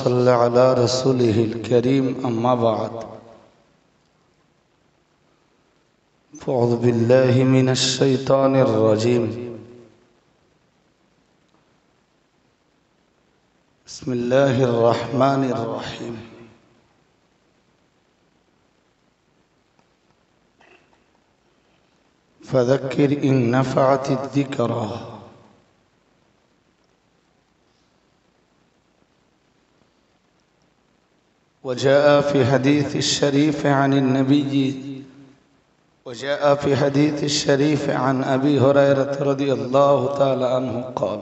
صل على رسوله الكريم أما بعد فأعوذ بالله من الشيطان الرجيم بسم الله الرحمن الرحيم فذكر إن نفعت الذكرى وجاء في حديث الشريف عن أبي هريرة رضي الله تعالى عنه قال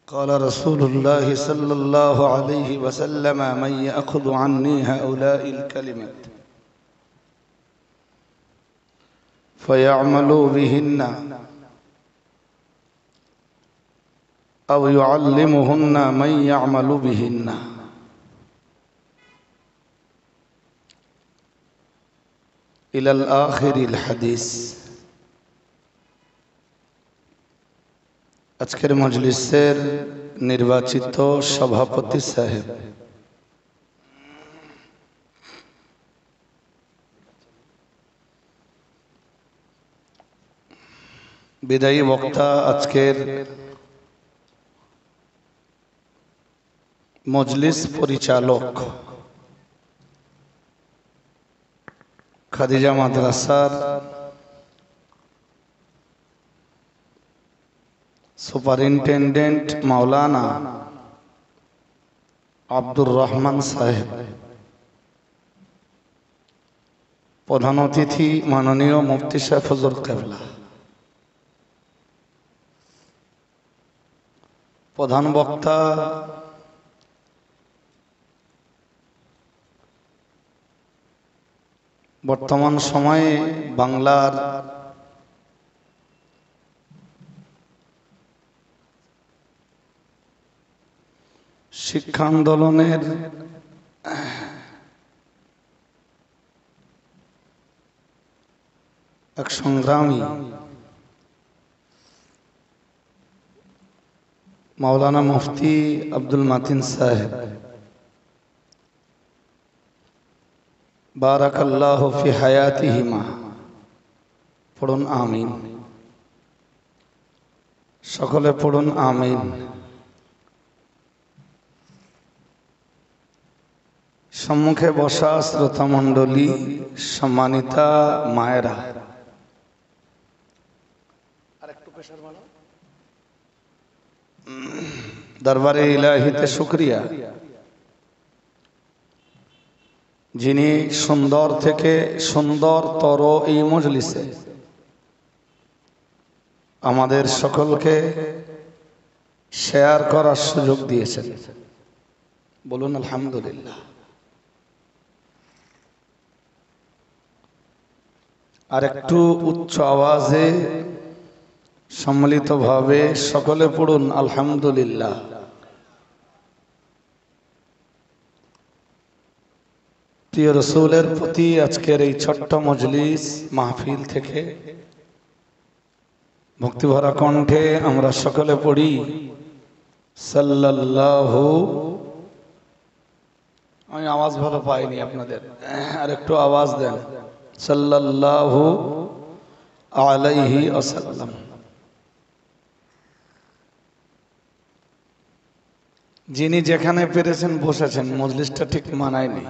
قال رسول الله صلى الله عليه وسلم من يأخذ عني هؤلاء الكلمات فيعمل بهن أو يعلمهن من يعمل بهن إلى الآخر الحديث আজকের মজলিসের নির্বাচিত সভাপতি সাহেব বিদায়ী বক্তা আজকের মজলিস পরিচালক খাদিজা মাদ্রাসার সুপারিনটেন্ডেন্ট মাওলানা আব্দুর রহমান সাহেব, প্রধান অতিথি মাননীয় মুফতি সাহেব হুজুর কেবলা, প্রধান বক্তা বর্তমান সময়ে বাংলার শিক্ষা আন্দোলনের এক সংগ্রামী মাওলানা মুফতি আব্দুল মাতিন সাহেব, বারাকাল্লাহু ফি হায়াতিহিমা, পড়ুন আমিন। সকলে পড়ুন আমিন। সম্মুখে বসা শ্রোতা মণ্ডলী, সম্মানিতা মায়েরা, দরবারে ইলাহিতে শুকরিয়া, যিনি সুন্দর থেকে সুন্দরতর এই মজলিসে আমাদের সকলকে শেয়ার করার সুযোগ দিয়েছেন। বলুন আলহামদুলিল্লাহ। আর একটু উচ্চ আওয়াজে সম্মিলিতভাবে সকলে পড়ুন আলহামদুলিল্লাহ। প্রিয় রাসূলের প্রতি আজকের এই ছোট্ট মজলিস মাহফিল থেকে ভক্তিভরা কণ্ঠে আমরা সকলে পড়ি সাল্লাল্লাহু, আমি আওয়াজ ভালো পাইনি আপনাদের, আর একটু আওয়াজ দেন, সাল্লাল্লাহু আলাইহি ওয়াসাল্লাম। যিনি যেখানে পেরেছেন বসেছেন, মজলিসটা ঠিক মানায়নি।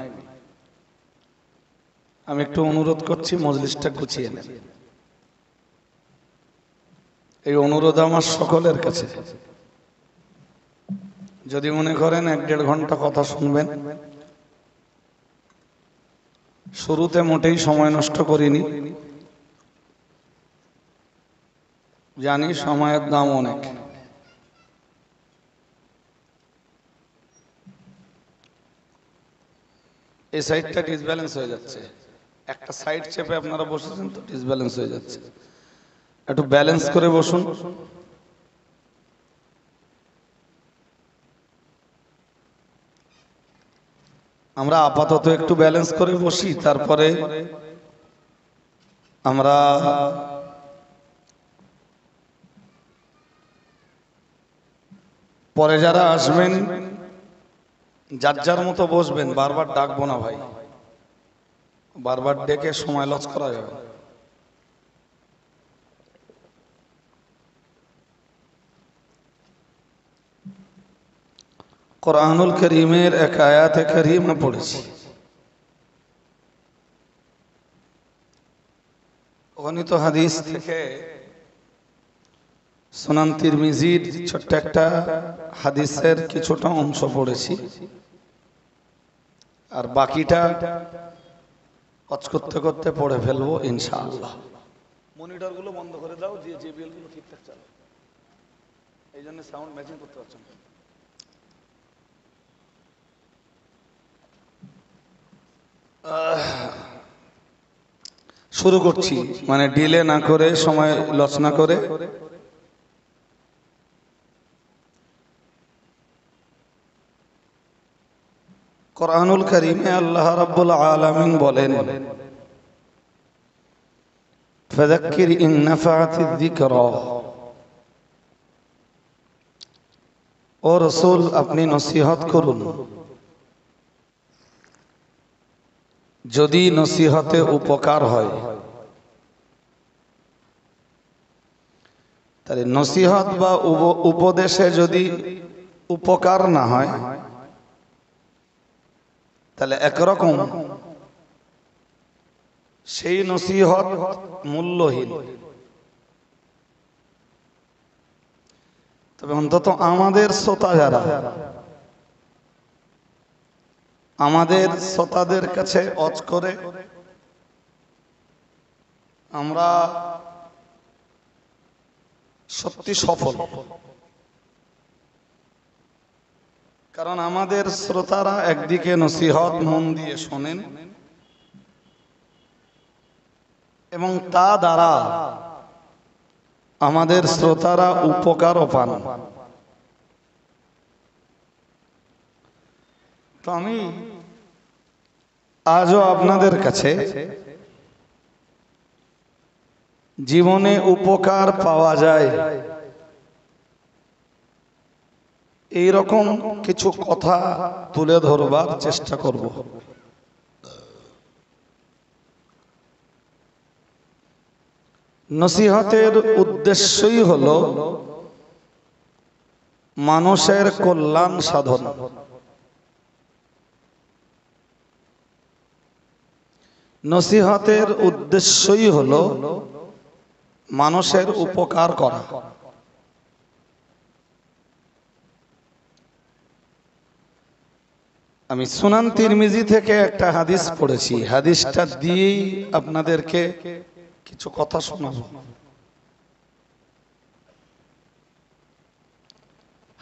আমি একটু অনুরোধ করছি মজলিসটা গুছিয়ে নেন। এই অনুরোধ আমার সকলের কাছে। যদি মনে করেন 1-1.5 ঘন্টা কথা শুনবেন, শুরুতে মোটেই সময় নষ্ট করিনি, জানি সময়ের দাম অনেক। এই সাইডটা ডিসব্যালেন্স হয়ে যাচ্ছে, একটা সাইড চেপে আপনারা বসেছেন তো ডিসব্যালেন্স হয়ে যাচ্ছে, একটু ব্যালেন্স করে বসুন। আমরা আপাতত একটু ব্যালেন্স করে বসি, তারপরে আমরা পরে যারা আসবেন যার যার মতো বসবেন, বারবার ডাকবো না ভাই, বারবার ডেকে সময় লস করা যাবে। কোরআনুল করিমের এক আয়াতে কারিমা পড়েছি, গণিত হাদিস থেকে সুনান তিরমিজির ছোট্ট একটা হাদিসের কিছুটা অংশ পড়েছি, আর বাকিটা ওয়াজ করতে করতে পড়ে ফেলবো ইনশাআল্লাহ। মনিটর গুলো বন্ধ করে দাও, যে জেবিএল গুলো ঠিকঠাক চালাও, এই জন্য সাউন্ড ম্যাচিং করতে পারছো না। শুরু করছি, মানে ডিলে না করে, সময় লস না করে। কোরআনুল কারীমে আল্লাহ রাব্বুল আলামিন বলেন, ফাযাক্কির ইন নাফাআতিয যিকরা, ও রাসূল আপনি নসিহত করুন, যদি নসিহতে উপকার হয়। তাহলে নসিহত বা উপদেশে যদি উপকার না হয়, তাহলে একরকম সেই নসিহত মূল্যহীন। তবে অন্তত আমাদের শ্রোতা যারা, আমাদের শ্রোতাদের কাছে ওয়াজ করে আমরা সত্যি সফল, কারণ আমাদের শ্রোতারা একদিকে নসিহত মন দিয়ে শোনেন এবং তা দ্বারা আমাদের শ্রোতারা উপকারও পান। তো আমি আজও আপনাদের কাছে জীবনে উপকার পাওয়া যায় এইরকম কিছু কথা তুলে ধরবার চেষ্টা করব। নসিহতের উদ্দেশ্যই হলো মানুষের কল্যাণ সাধন। নসিহতের উদ্দেশ্যই হলো মানুষের উপকার করা। আমি সুনান তিরমিজি থেকে একটা হাদিস পড়েছি, হাদিসটা দিয়েই আপনাদেরকে কিছু কথা শোনাবো।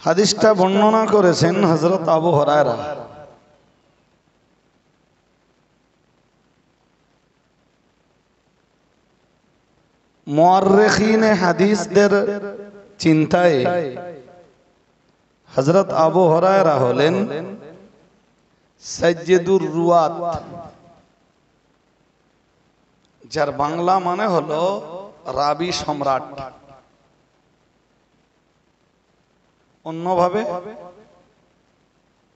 হাদিসটা বর্ণনা করেছেন হযরত আবু হুরায়রা। মুআররিখিনে হাদিসদের চিন্তায় হযরত আবু হুরায়রা হলেন সাইয়্যিদুর রুয়াত, যার বাংলা মানে হলো রাবি সম্রাট। অন্যভাবে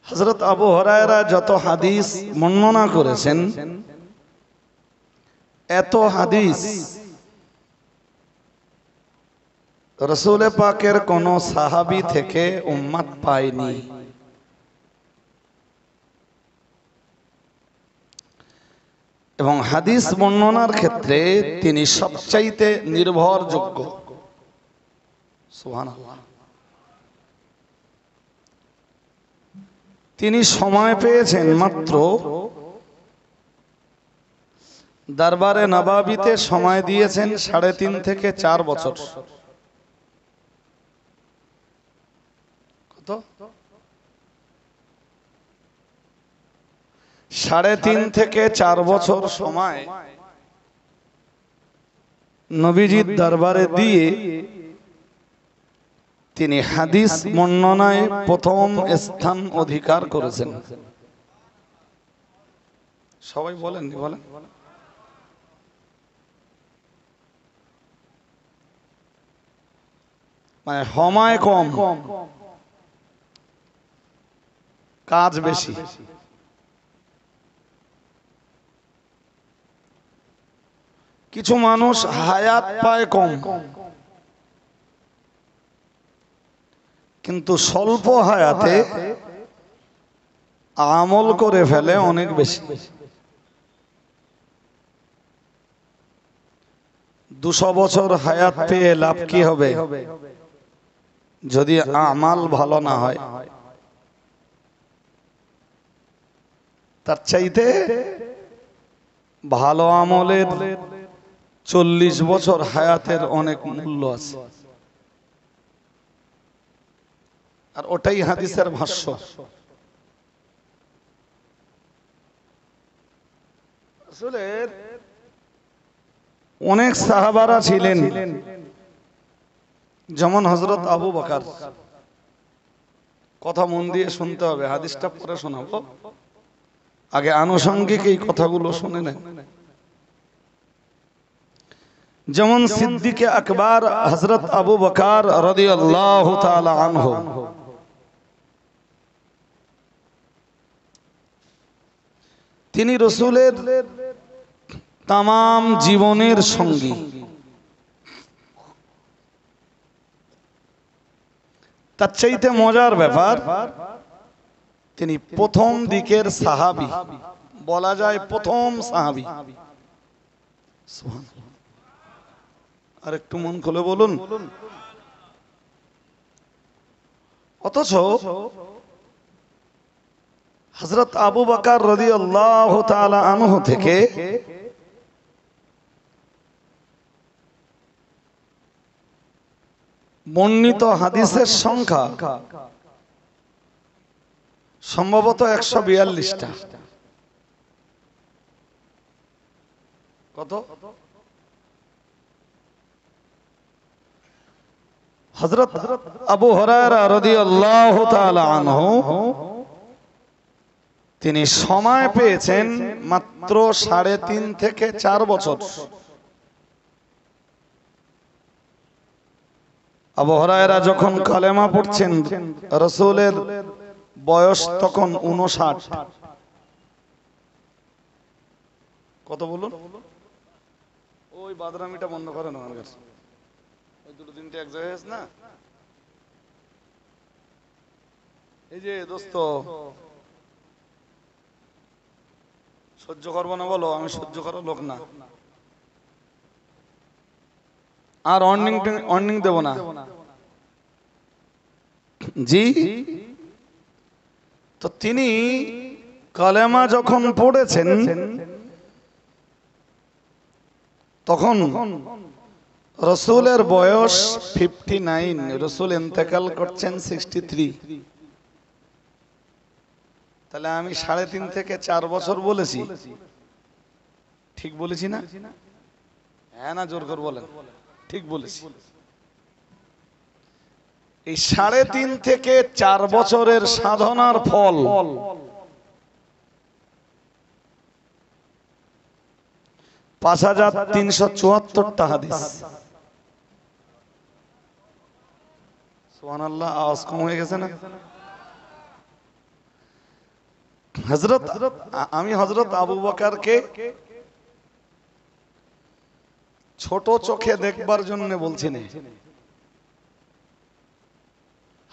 হযরত আবু হুরায়রা যত হাদিস বর্ণনা করেছেন, এত হাদিস রাসূল পাকের কোন সাহাবী থেকে উম্মত পায়নি। এবং হাদিস বর্ণনার ক্ষেত্রে তিনি সবচাইতে নির্ভরযোগ্য। সুবহানাল্লাহ। তিনি সময় পেয়েছেন মাত্র দরবারে নবাবিতে, সময় দিয়েছেন 3.5 থেকে 4 বছর। কত? 3.5 থেকে 4 বছর সময় নবীজির দরবারে দিয়ে তিনি হাদিস বর্ণনায় প্রথম স্থান অধিকার করেছেন। সবাই বলেন, বলেন। মানে সময় কম কাজ বেশি। কিছু মানুষ হায়াত পায় কম, কিন্তু স্বল্প হায়াতে আমল করে ফেলে অনেক বেশি। 200 বছর হায়াত পেয়ে লাভ কি হবে যদি আমাল ভালো না হয়? তার চাইতে ভালো আমলের 40 বছর হায়াতের অনেক মূল্য আছে। আর ওটাই হাদিসের ভাষ্য। আসলে অনেক সাহাবারা ছিলেন, যেমন হযরত আবু বকর। কথা মন দিয়ে শুনতে হবে, হাদিসটা পরে শোনাবো, আগে আনুষঙ্গিক এই কথাগুলো শুনে নেন। যেমন সিদ্দিকে আকবর হযরত আবু বকর রাদিয়াল্লাহু তাআলা আনহু, তিনি রাসূলের তামাম জীবনের সঙ্গী। তার চাইতে মজার ব্যাপার, তিনি প্রথম দিকের সাহাবী, বলা যায় প্রথম সাহাবী। আর একটু মন খুলে বলুন। অথচ হযরত আবু বকর রাদিয়াল্লাহু তাআলা আনহু থেকে বর্ণিত হাদিসের সংখ্যা সম্ভবত 142টা। কত? হযরত আবু হুরায়রা রাদিয়াল্লাহু তাআলা আনহু, তিনি সময় পেয়েছেন মাত্র 3.5 থেকে 4 বছর। আবু হুরায়রা যখন কালেমা পড়ছেন, রাসূলের বয়স তখন 59। কত বলুন? ওই বাদরামিটা বন্ধ করেন আমার কাছে। ওই দুটো তিনটে এক জায়গায় আছে না? এই যে দোস্ত, সহ্য করবো না বলো? আমি সহ্য করার লোক না। আর অর্নিং দেব না জি। তো তিনি কালেমা যখন পড়েছেন, তখন রাসূলের বয়স 59, রাসূল ইন্তেকাল করছেন 63। তাহলে আমি 3.5 থেকে 4 বছর বলেছি, ঠিক বলেছি না? হ্যাঁ না জোর করে বলেন, ঠিক বলেছি। এই 3.5 থেকে 4 বছরের সাধনার ফল 5374টা হাদিস। সুবহানাল্লাহ, আওয়াজ কম হয়ে গেছে না? আমি হযরত আবু বকরকে ছোট চোখে দেখবার জন্য বলছি না।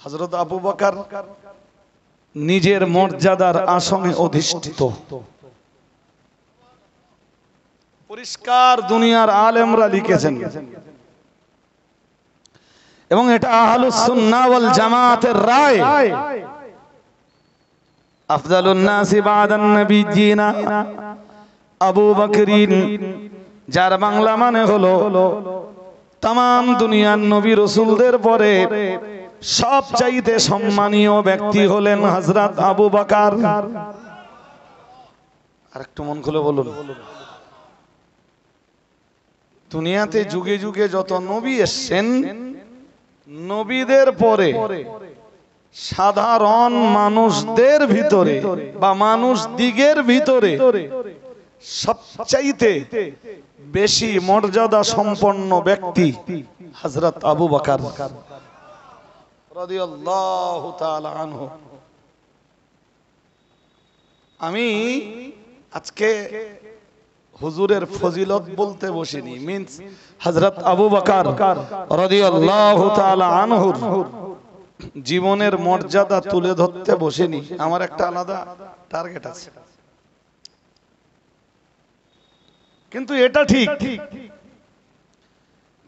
হযরত আবু বকর নিজের মর্যাদার আসনে অধিষ্ঠিত। পরিষ্কার দুনিয়ার আলেমরা লিখেছেন, এবং এটা আহলুস সুন্নাহ ওয়াল জামাতের রায়। আফজালুন নাসি বাদান নবিয়্যিনা আবু বকরিন, যার বাংলা মানে হলো তামাম দুনিয়ার নবী রাসূলদের পরে সবচাইতে সম্মানীয় ব্যক্তি হলেন হযরত আবু বকর। আর একটু মন খুলে বলুন। দুনিয়াতে যুগে যুগে যত নবী এসেছেন, নবীদের পরে সাধারণ মানুষদের ভিতরে বা মানুষ দিগের ভিতরে সবচাইতে বেশি মর্যাদা সম্পন্ন ব্যক্তি হযরত আবু বকর রাদিয়াল্লাহু তাআলা আনহু। আমি আজকে হুজুরের ফজিলত বলতে বসিনি, মিন্স হযরত আবু বকর রাদিয়াল্লাহু তাআলা আনহুর জীবনের মর্যাদা তুলে ধরতে বসিনি। আমার একটা আলাদা টার্গেট আছে, কিন্তু এটা ঠিক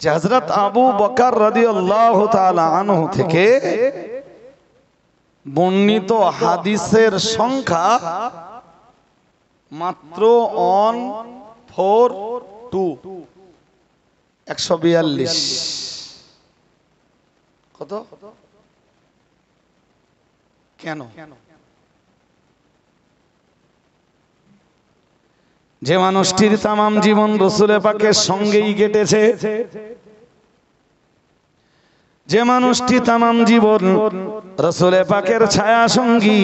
যে হযরত আবু বকর রাদিয়াল্লাহু তাআলা আনহু থেকে বর্ণিত হাদিসের সংখ্যা মাত্র 142 কত? কেন? যে মানুষটির তামাম জীবন রাসূল পাকের সঙ্গেই কেটেছে, যে মানুষটি তামাম জীবন রাসূল পাকের ছায়া সঙ্গী,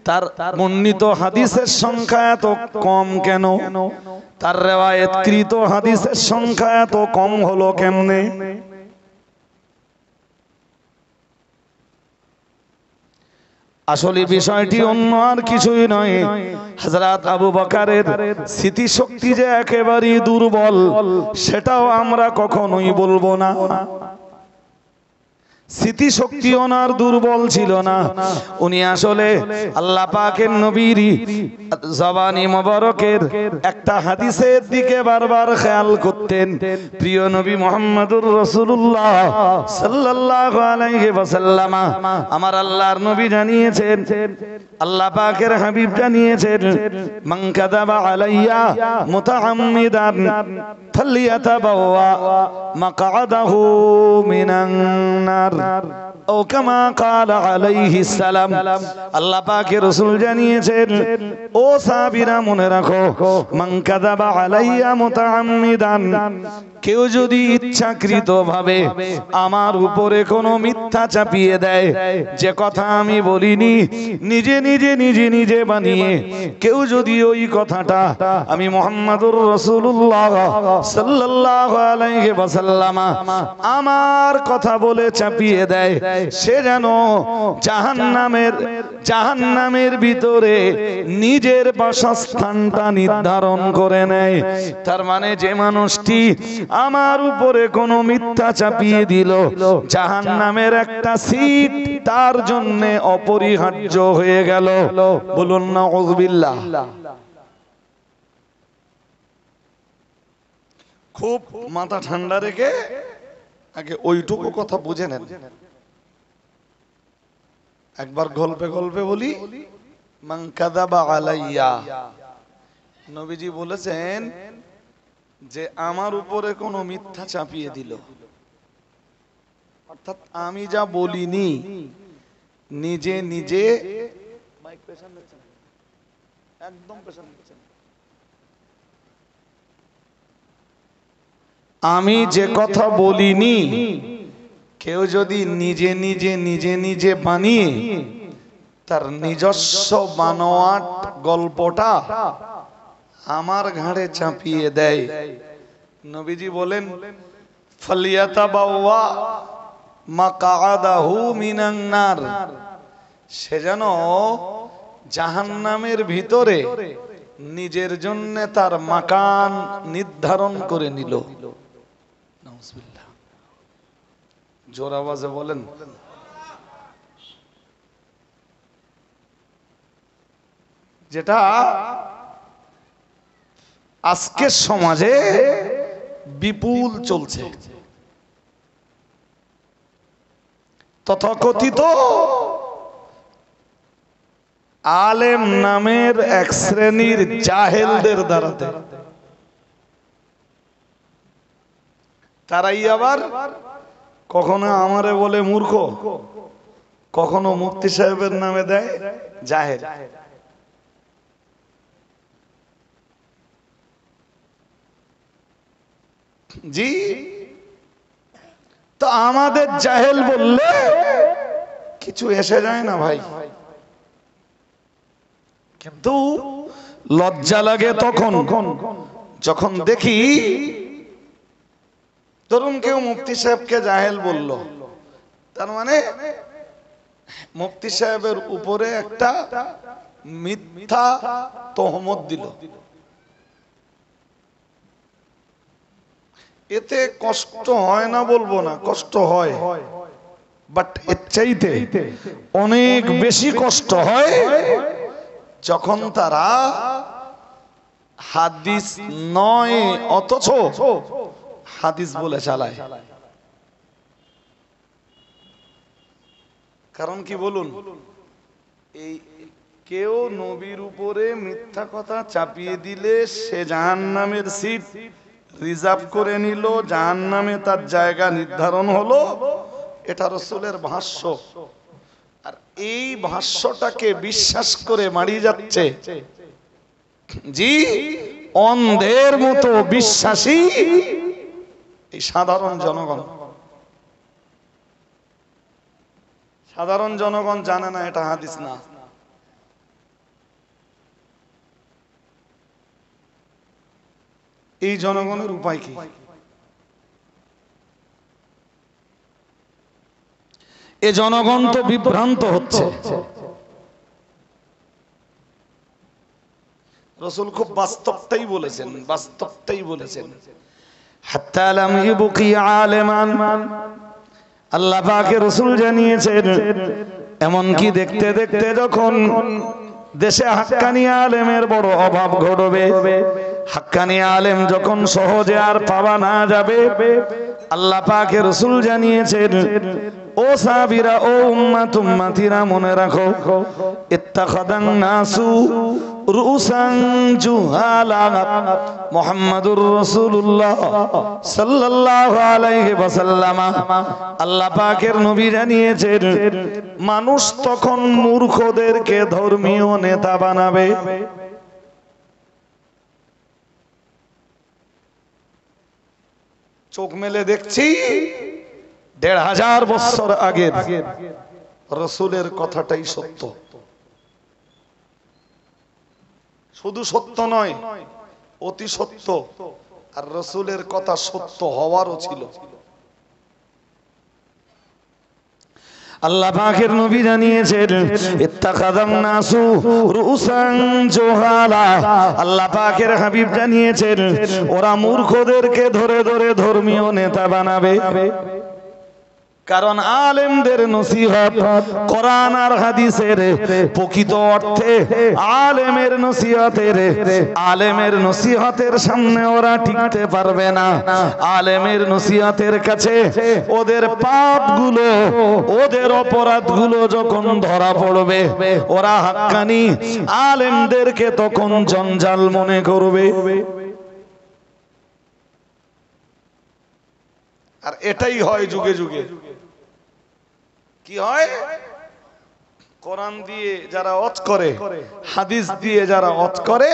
তার বর্ণিত হাদিসের সংখ্যা এত কম কেন? তার রিওয়ায়াতকৃত হাদিসের সংখ্যা এত কম হলো কেমনে? আসলে বিষয়টি অন্য আর কিছুই নয়, হযরত আবু বকরের স্মৃতিশক্তি যে একেবারেই দুর্বল সেটাও আমরা কখনোই বলবো না। স্মৃতিশক্তি ওনার দুর্বল ছিল না, উনি আসলে আল্লাহ পাকের নবীর জবানি মোবারকের একটা হাদিসের দিকে বারবার খেয়াল করতেন। প্রিয় নবী মুহাম্মদুর রাসূলুল্লাহ সাল্লাল্লাহু আলাইহি ওয়াসাল্লাম, আমার আল্লাহর নবী জানিয়েছেন, আল্লাহ পাকের হাবিব জানিয়েছেন, মান কাযাবা আলাইয়া মুতাআম্মিদান ফালইয়াতাবাওয়া মাকআদাহু মিনান নার ও কামা ক্বালা আলাইহিস সালাম। আল্লাহ পাকের রাসূল জানিয়েছেন, ও সাহাবীরা মনে রাখো, মান কাযাবা আলাইয়া মুতাআম্মিদান, কেউ যদি ইচ্ছাকৃতভাবে আমার উপরে কোনো মিথ্যা চাপিয়ে দেয়, যে কথা আমি বলিনি, নিজে নিজে নিজে বানিয়ে কেউ যদি ওই কথাটা আমি মুহাম্মদুর রাসূলুল্লাহ সাল্লাল্লাহু আলাইহি ওয়াসাল্লাম আমার কথা বলে চাপিয়ে দেয়, সে যেন জাহান্নামের ভিতরে নিজের বাসস্থানটা নির্ধারণ করে নেয়। তার মানে যে মানুষটি আমার উপরে কোনো মিথ্যা চাপিয়ে দিল, জাহান্নামের একটা সিট তার জন্য অপরিহার্য হয়ে গেল। বলুন নাউযুবিল্লাহ। খুব মাথা ঠান্ডা রেখে আগে ওইটুকু কথা বুঝে নেন। একবার গল্পে গল্পে বলি, মান কাযাবা আলাইয়া, নবীজি বলেছেন যে আমার উপরে কোনো মিথ্যা চাপিয়ে দিল, অর্থাৎ আমি যা বলিনি, নিজে নিজে একদম আমি যে কথা বলিনি, কেউ যদি নিজে নিজে বানিয়ে তার নিজস্ব বানোয়াট গল্পটা আমার ঘাড়ে চাপিয়ে দেয়, নবীজি বলেন ফালিয়াতাবাওয়া মাকআদাহু মিনান নার, সে যেন জাহান্নামের ভিতরে নিজের জন্য তার মাকান নির্ধারণ করে নিল। নাউযুবিল্লাহ। জোর আওয়াজে বলেন। যেটা আজকের সমাজে বিপুল চলছে, তথাকথিত আলেম নামের এক শ্রেণীর জাহেলদের দ্বারাতে। তারাই আবার কখনো আমারে বলে মূর্খ, কখনো মুফতি সাহেবের নামে দেয় জাহেল। জি, তো আমাদের জাহেল বললে কিছু এসে যায় না ভাই, কিন্তু লজ্জা লাগে তখন যখন দেখি ধরুন কেউ মুফতি সাহেবকে জাহেল বলল, তার মানে মুফতি সাহেবের উপরে একটা মিথ্যা তহমত দিল। এতে কষ্ট হয় না বলবো না, কষ্ট হয়, বাট এর চাইতে অনেক বেশি কষ্ট হয় যখন তারা হাদিস নয় অথচ হাদিস বলে চালায়। কারণ কি বলুন, এই কেউ নবীর উপরে মিথ্যা কথা চাপিয়ে দিলে সে জাহান্নামের সিট রিজার্ভ করে নিল, জাহান্নামে তার জায়গা নির্ধারণ হলো, এটা রাসূলের ভাষ্য। আর এই ভাষ্যটাকে বিশ্বাস করে মারিয়ে যাচ্ছে জি অন্ধের মতো বিশ্বাসী এই সাধারণ জনগণ। সাধারণ জনগণ জানে না এটা হাদিস না। এই জনগণের উপায় কি? এই জনগণ তো বিভ্রান্ত হচ্ছে। রাসূল খুব বাস্তবটাই বলেছেন, বাস্তবটাই বলেছেন। হাত্তা লাম ইবকি আলিমান, আল্লাহ পাকের রাসূল জানিয়েছেন এমন কি দেখতে দেখতে যখন দেশে হাক্কানি আলেমের বড় অভাব ঘটবে, হাক্কানি আলেম যখন সহজে আর পাওয়া না যাবে, আল্লাহ পাকের রাসূল জানিয়েছেন ও সাহাবীরা, ও উম্মাতিরা মনে রাখো, ইত্তাখাদান নাসু রুসান জুহালা, মুহাম্মাদুর রাসূলুল্লাহ সাল্লাল্লাহু আলাইহি ওয়াসাল্লাম, আল্লাহ পাকের নবী জানিয়েছেন মানুষ তখন মূর্খদেরকে ধর্মীয় নেতা বানাবে। চোখ মেলে দেখছি ১৫০০ বছর আগের রাসূলের কথাটাই সত্য। শুধু সত্য নয়, অতি সত্য। আর রাসূলের কথা সত্য হওয়ারও ছিল। আল্লাহ পাকের নবী জানিয়েছেন ইত্তাখাযান নাসু রুসান জুহালা, আল্লাহ পাকের হাবিব জানিয়েছেন ওরা মূর্খদেরকে ধরে ধরে ধর্মীয় নেতা বানাবে। কারণ আলেমদের নসিহত কোরআন আর হাদিসের প্রকৃত অর্থে আলেমের নসিহতের সামনে ওরা টিকতে পারবে না। আলেমের নসিহতের কাছে ওদের পাপগুলো, ওদের অপরাধগুলো যখন ধরা পড়বে, ওরা হাক্কানি আলেমদেরকে তখন জঞ্জাল মনে করবে। আর এটাই হয় যুগে যুগে। কি হয়? কোরআন দিয়ে যারা ওয়াজ করে, হাদিস দিয়ে যারা ওয়াজ করে,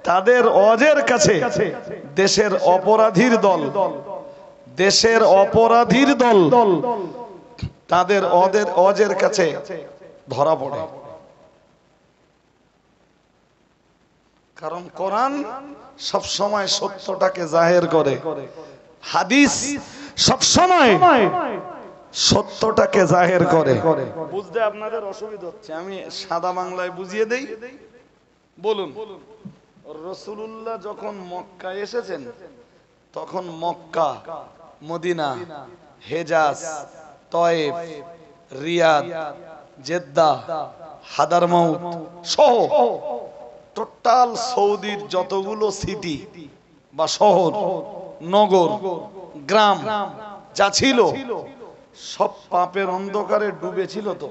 তাদের ওয়াজের কাছে দেশের অপরাধীর দল তাদের ওয়াজের কাছে ধরা পড়ে। কারণ কোরআন সব সময় সত্যটাকে জাহের করে, হাদিস সব সময় সত্যটাকে জাহের করে। বুঝতে আপনাদের অসুবিধা হচ্ছে, আমি সাদা বাংলায় বুঝিয়ে দেই। বলুন, রাসূলুল্লাহ যখন মক্কায় এসেছেন তখন মক্কা, মদিনা, হেজাজ, তয়েফ, রিয়াদ, জেদ্দা, হাদারমাউত সহ টোটাল সৌদির যতগুলো সিটি বা শহর, নগর, গ্রাম যা ছিল সব পাপের অন্ধকারে ডুবে ছিল। তো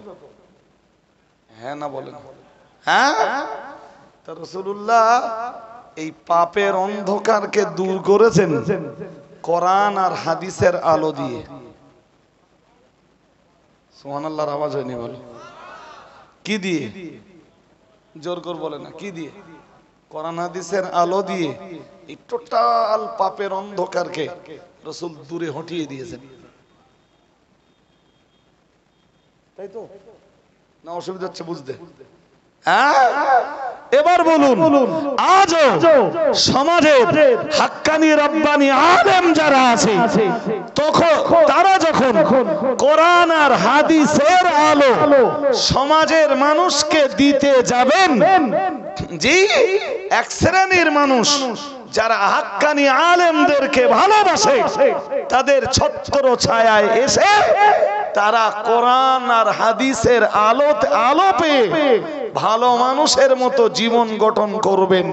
হ্যাঁ না বলেন? হ্যাঁ। তা রাসূলুল্লাহ এই পাপের অন্ধকারকে দূর করেছেন কোরআন আর হাদিসের আলো দিয়ে। সুবহানাল্লাহর আওয়াজ হয়নি বলো। কি দিয়ে? জোর করে বলে না, কি দিয়ে? কোরআন হাদিসের আলো দিয়ে এই টোটাল পাপের অন্ধকারকে রাসূল দূরে হটিয়ে দিয়েছেন। তাই তো না? অসুবিধা হচ্ছে বুঝতে? হ্যাঁ, এবার বলুন, আজও সমাজে হাক্কানি রব্বানি আলেম যারা আছে, তখন তারা যখন কোরআন আর হাদিসের আলো সমাজের মানুষকে দিতে যাবেন, জি, এক শ্রেণীর মানুষ যারা হাক্কানি আলেমদেরকে ভালোবাসে, তাদের ছত্র ছায়ায় এসে তারা কোরআন আর হাদিসের আলোতে ভালো মানুষের মতো জীবন গঠন করবেন।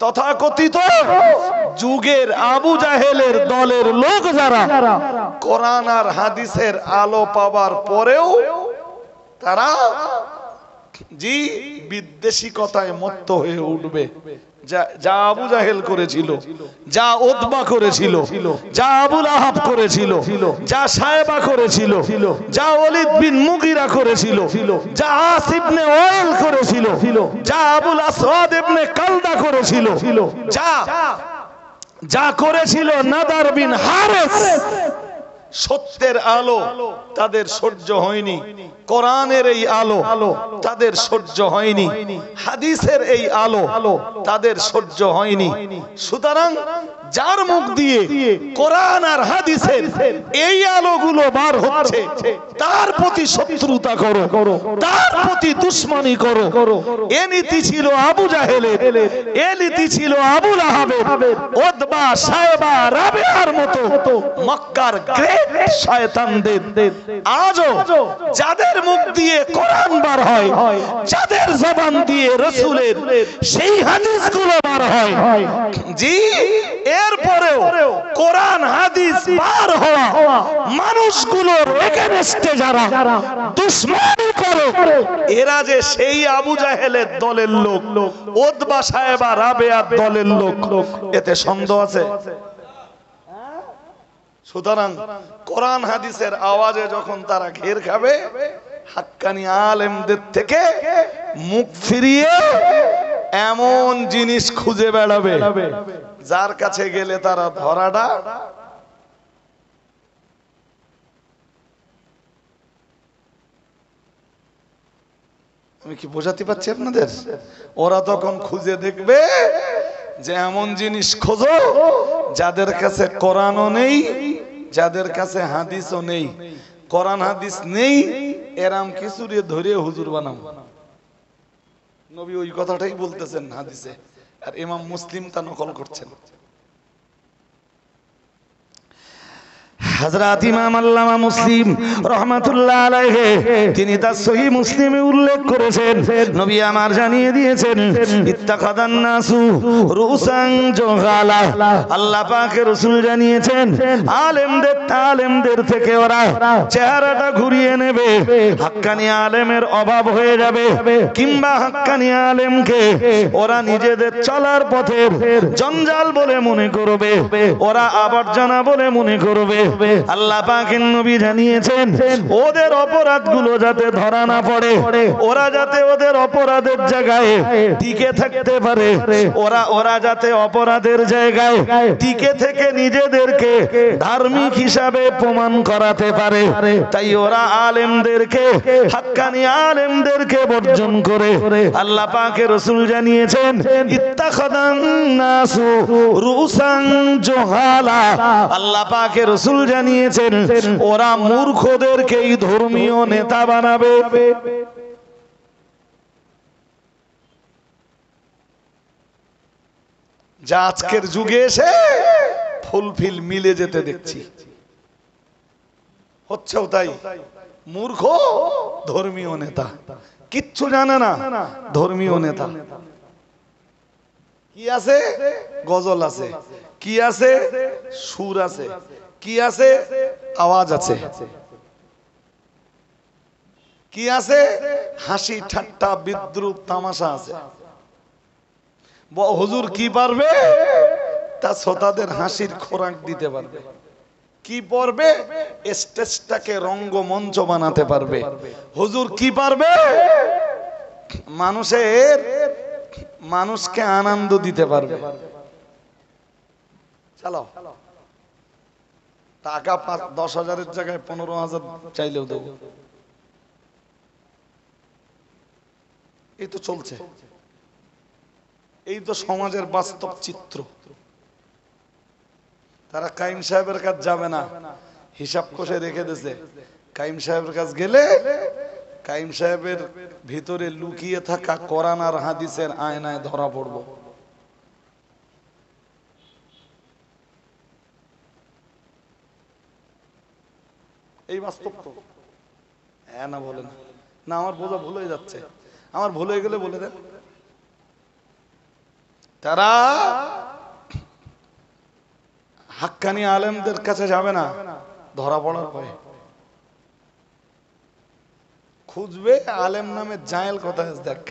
তথাকথিত যুগের আবু জাহেলের দলের লোক যারা কোরআন আর হাদিসের আলো পাবার পরেও তারা জি বিদ্বেষিকতায় মত্ত হয়ে উঠবে। যা আবু জাহেল করেছিল, যা উতবা করেছিল, যা আবুল আহাব করেছিল, যা সায়েবা করেছিল, যা ওয়ালিদ বিন মুগিরা করেছিল, যা আস ইবনে ওয়াইল করেছিল, যা আবুল আসওয়াদ ইবনে কালদা করেছিল, যা করেছিল নাদার বিন হারেস, সত্যের আলো তাদের সহ্য হয়নি, কোরআনের এই আলো তাদের সহ্য হয়নি, হাদিসের এই আলো তাদের সহ্য হয়নি। সুতরাং যার মুখ দিয়ে কোরআন আর হাদিসের এই আলোগুলো বার হচ্ছে, তার প্রতি শত্রুতা করো, তার প্রতি দুশমনী করো। এ নীতি ছিল আবু জাহেলের, এ নীতি ছিল আবুল আহাবের, উতবা, সায়েবা, রাবিয়ার মতো মক্কার গ্রেট শয়তানদের। আজও যাদের মুখ দিয়ে কোরআন বার হয়, যাদের জবান দিয়ে রাসূলের সেই হাদিসগুলো বার হয়, জি, এরপরেও কোরআন হাদিস বার হওয়া মানুষগুলোর এগেইনস্টে যারা দুশমনি করে, এরা যে সেই আবু জাহেলের দলের লোক, উতবা, সায়েবা, রাবিয়ার দলের লোক, এতে সন্দেহ আছে? সুতরাং কোরআন হাদিসের আওয়াজে যখন তারা ঘের খাবে, হাক্কানি আলেমদের থেকে মুখ ফিরিয়ে এমন জিনিস খুঁজে বেড়াবে যার কাছে গেলে তারা ধরাটা আমি কি বোঝাতে পারছি আপনাদের? ওরা তখন খুঁজে দেখবে যে এমন জিনিস খোঁজো যাদের কাছে কোরআনও নেই, যাদের কাছে হাদিসও নেই। কোরআন হাদিস নেই, এরাম কিছু ধরে হুজুর বানাবো। নবী ওই কথাটাই বলতেছেন হাদিসে, আর ইমাম মুসলিম তা নকল করছেন। হযরত ইমাম আল্লামা মুসলিম রাহমাতুল্লাহ আলাইহি তিনি তার সহিহ মুসলিমে উল্লেখ করেছেন, নবী আমার জানিয়ে দিয়েছেন, ইত্তাখাদান নাসু রুসান জুহালা। আল্লাহ পাকের রাসূল জানিয়েছেন, আলেমদের থেকে ওরা চেহারাটা ঘুরিয়ে নেবে, হাক্কানি আলেমের অভাব হয়ে যাবে, কিংবা হাক্কানি আলেমকে ওরা নিজেদের চলার পথের জঞ্জাল বলে মনে করবে, ওরা আবর্জনা বলে মনে করবে। আল্লাহ পাকের নবী জানিয়েছেন, ওদের অপরাধগুলো যাতে ধরা না পড়ে, ওরা যাতে ওদের অপরাধের জায়গায় টিকে থাকতে পারে, ওরা যাতে অপরাধের জায়গায় টিকে থেকে নিজেদেরকে ধার্মিক হিসাবে প্রমাণ করাতে পারে, তাই ওরা আলেমদেরকে, হাক্কানি আলেমদেরকে বর্জন করে। আল্লাহ পাকের রাসূল জানিয়েছেন, ইত্তাখাদান নাসু রুসান জুহালা। আল্লাহ পাকের রাসূল জানিয়েছেন, ওরা মূর্খদেরকেই ধর্মীয় নেতা বানাবে। যা আজকের যুগে এসে ফুলফিল মিলে যেতে দেখছি, হচ্ছেও তাই। মূর্খ ধর্মীয় নেতা, কিচ্ছু জানে না, ধর্মীয় নেতা। কি আছে? গজল আছে, কি আছে? সুর আছে, কি আছে? আওয়াজ আছে, কি আছে? হাসি ঠাট্টা বিদ্রুপ তামাশা আছে। হুজুর কি পারবে? তা শ্রোতাদের হাসির খোরাক দিতে পারবে। কি পারবে? স্টেজটাকে রঙ্গমঞ্চ বানাতে পারবে। হুজুর কি পারবে? মানুষকে আনন্দ দিতে পারবে। চলো, টাকা 10,000-এর জায়গায় 15,000 চাইলেও দেবো। এই তো চলছে। এই তো সমাজের বাস্তব চিত্র। তারা কাইম সাহেবের কাছে যাবে না, হিসাব কষে রেখে দিয়েছে। কাইম সাহেবের কাছে গেলে কাইম সাহেবের ভিতরে লুকিয়ে থাকা কোরআন আর হাদিসের আয়নায় ধরা পড়ব। এই বাস্তব তো। হ্যাঁ না বলেন না, আমার বোঝা ভুল হয়ে যাচ্ছে। আমার ভুল হয়ে গেলে বলে দেন। তারা হাক্কানি আলেমদের কাছে যাবে না, ধরা পড়ার ভয়ে খুঁজবে আলেম নামে জায়েল কোথায় দেখ।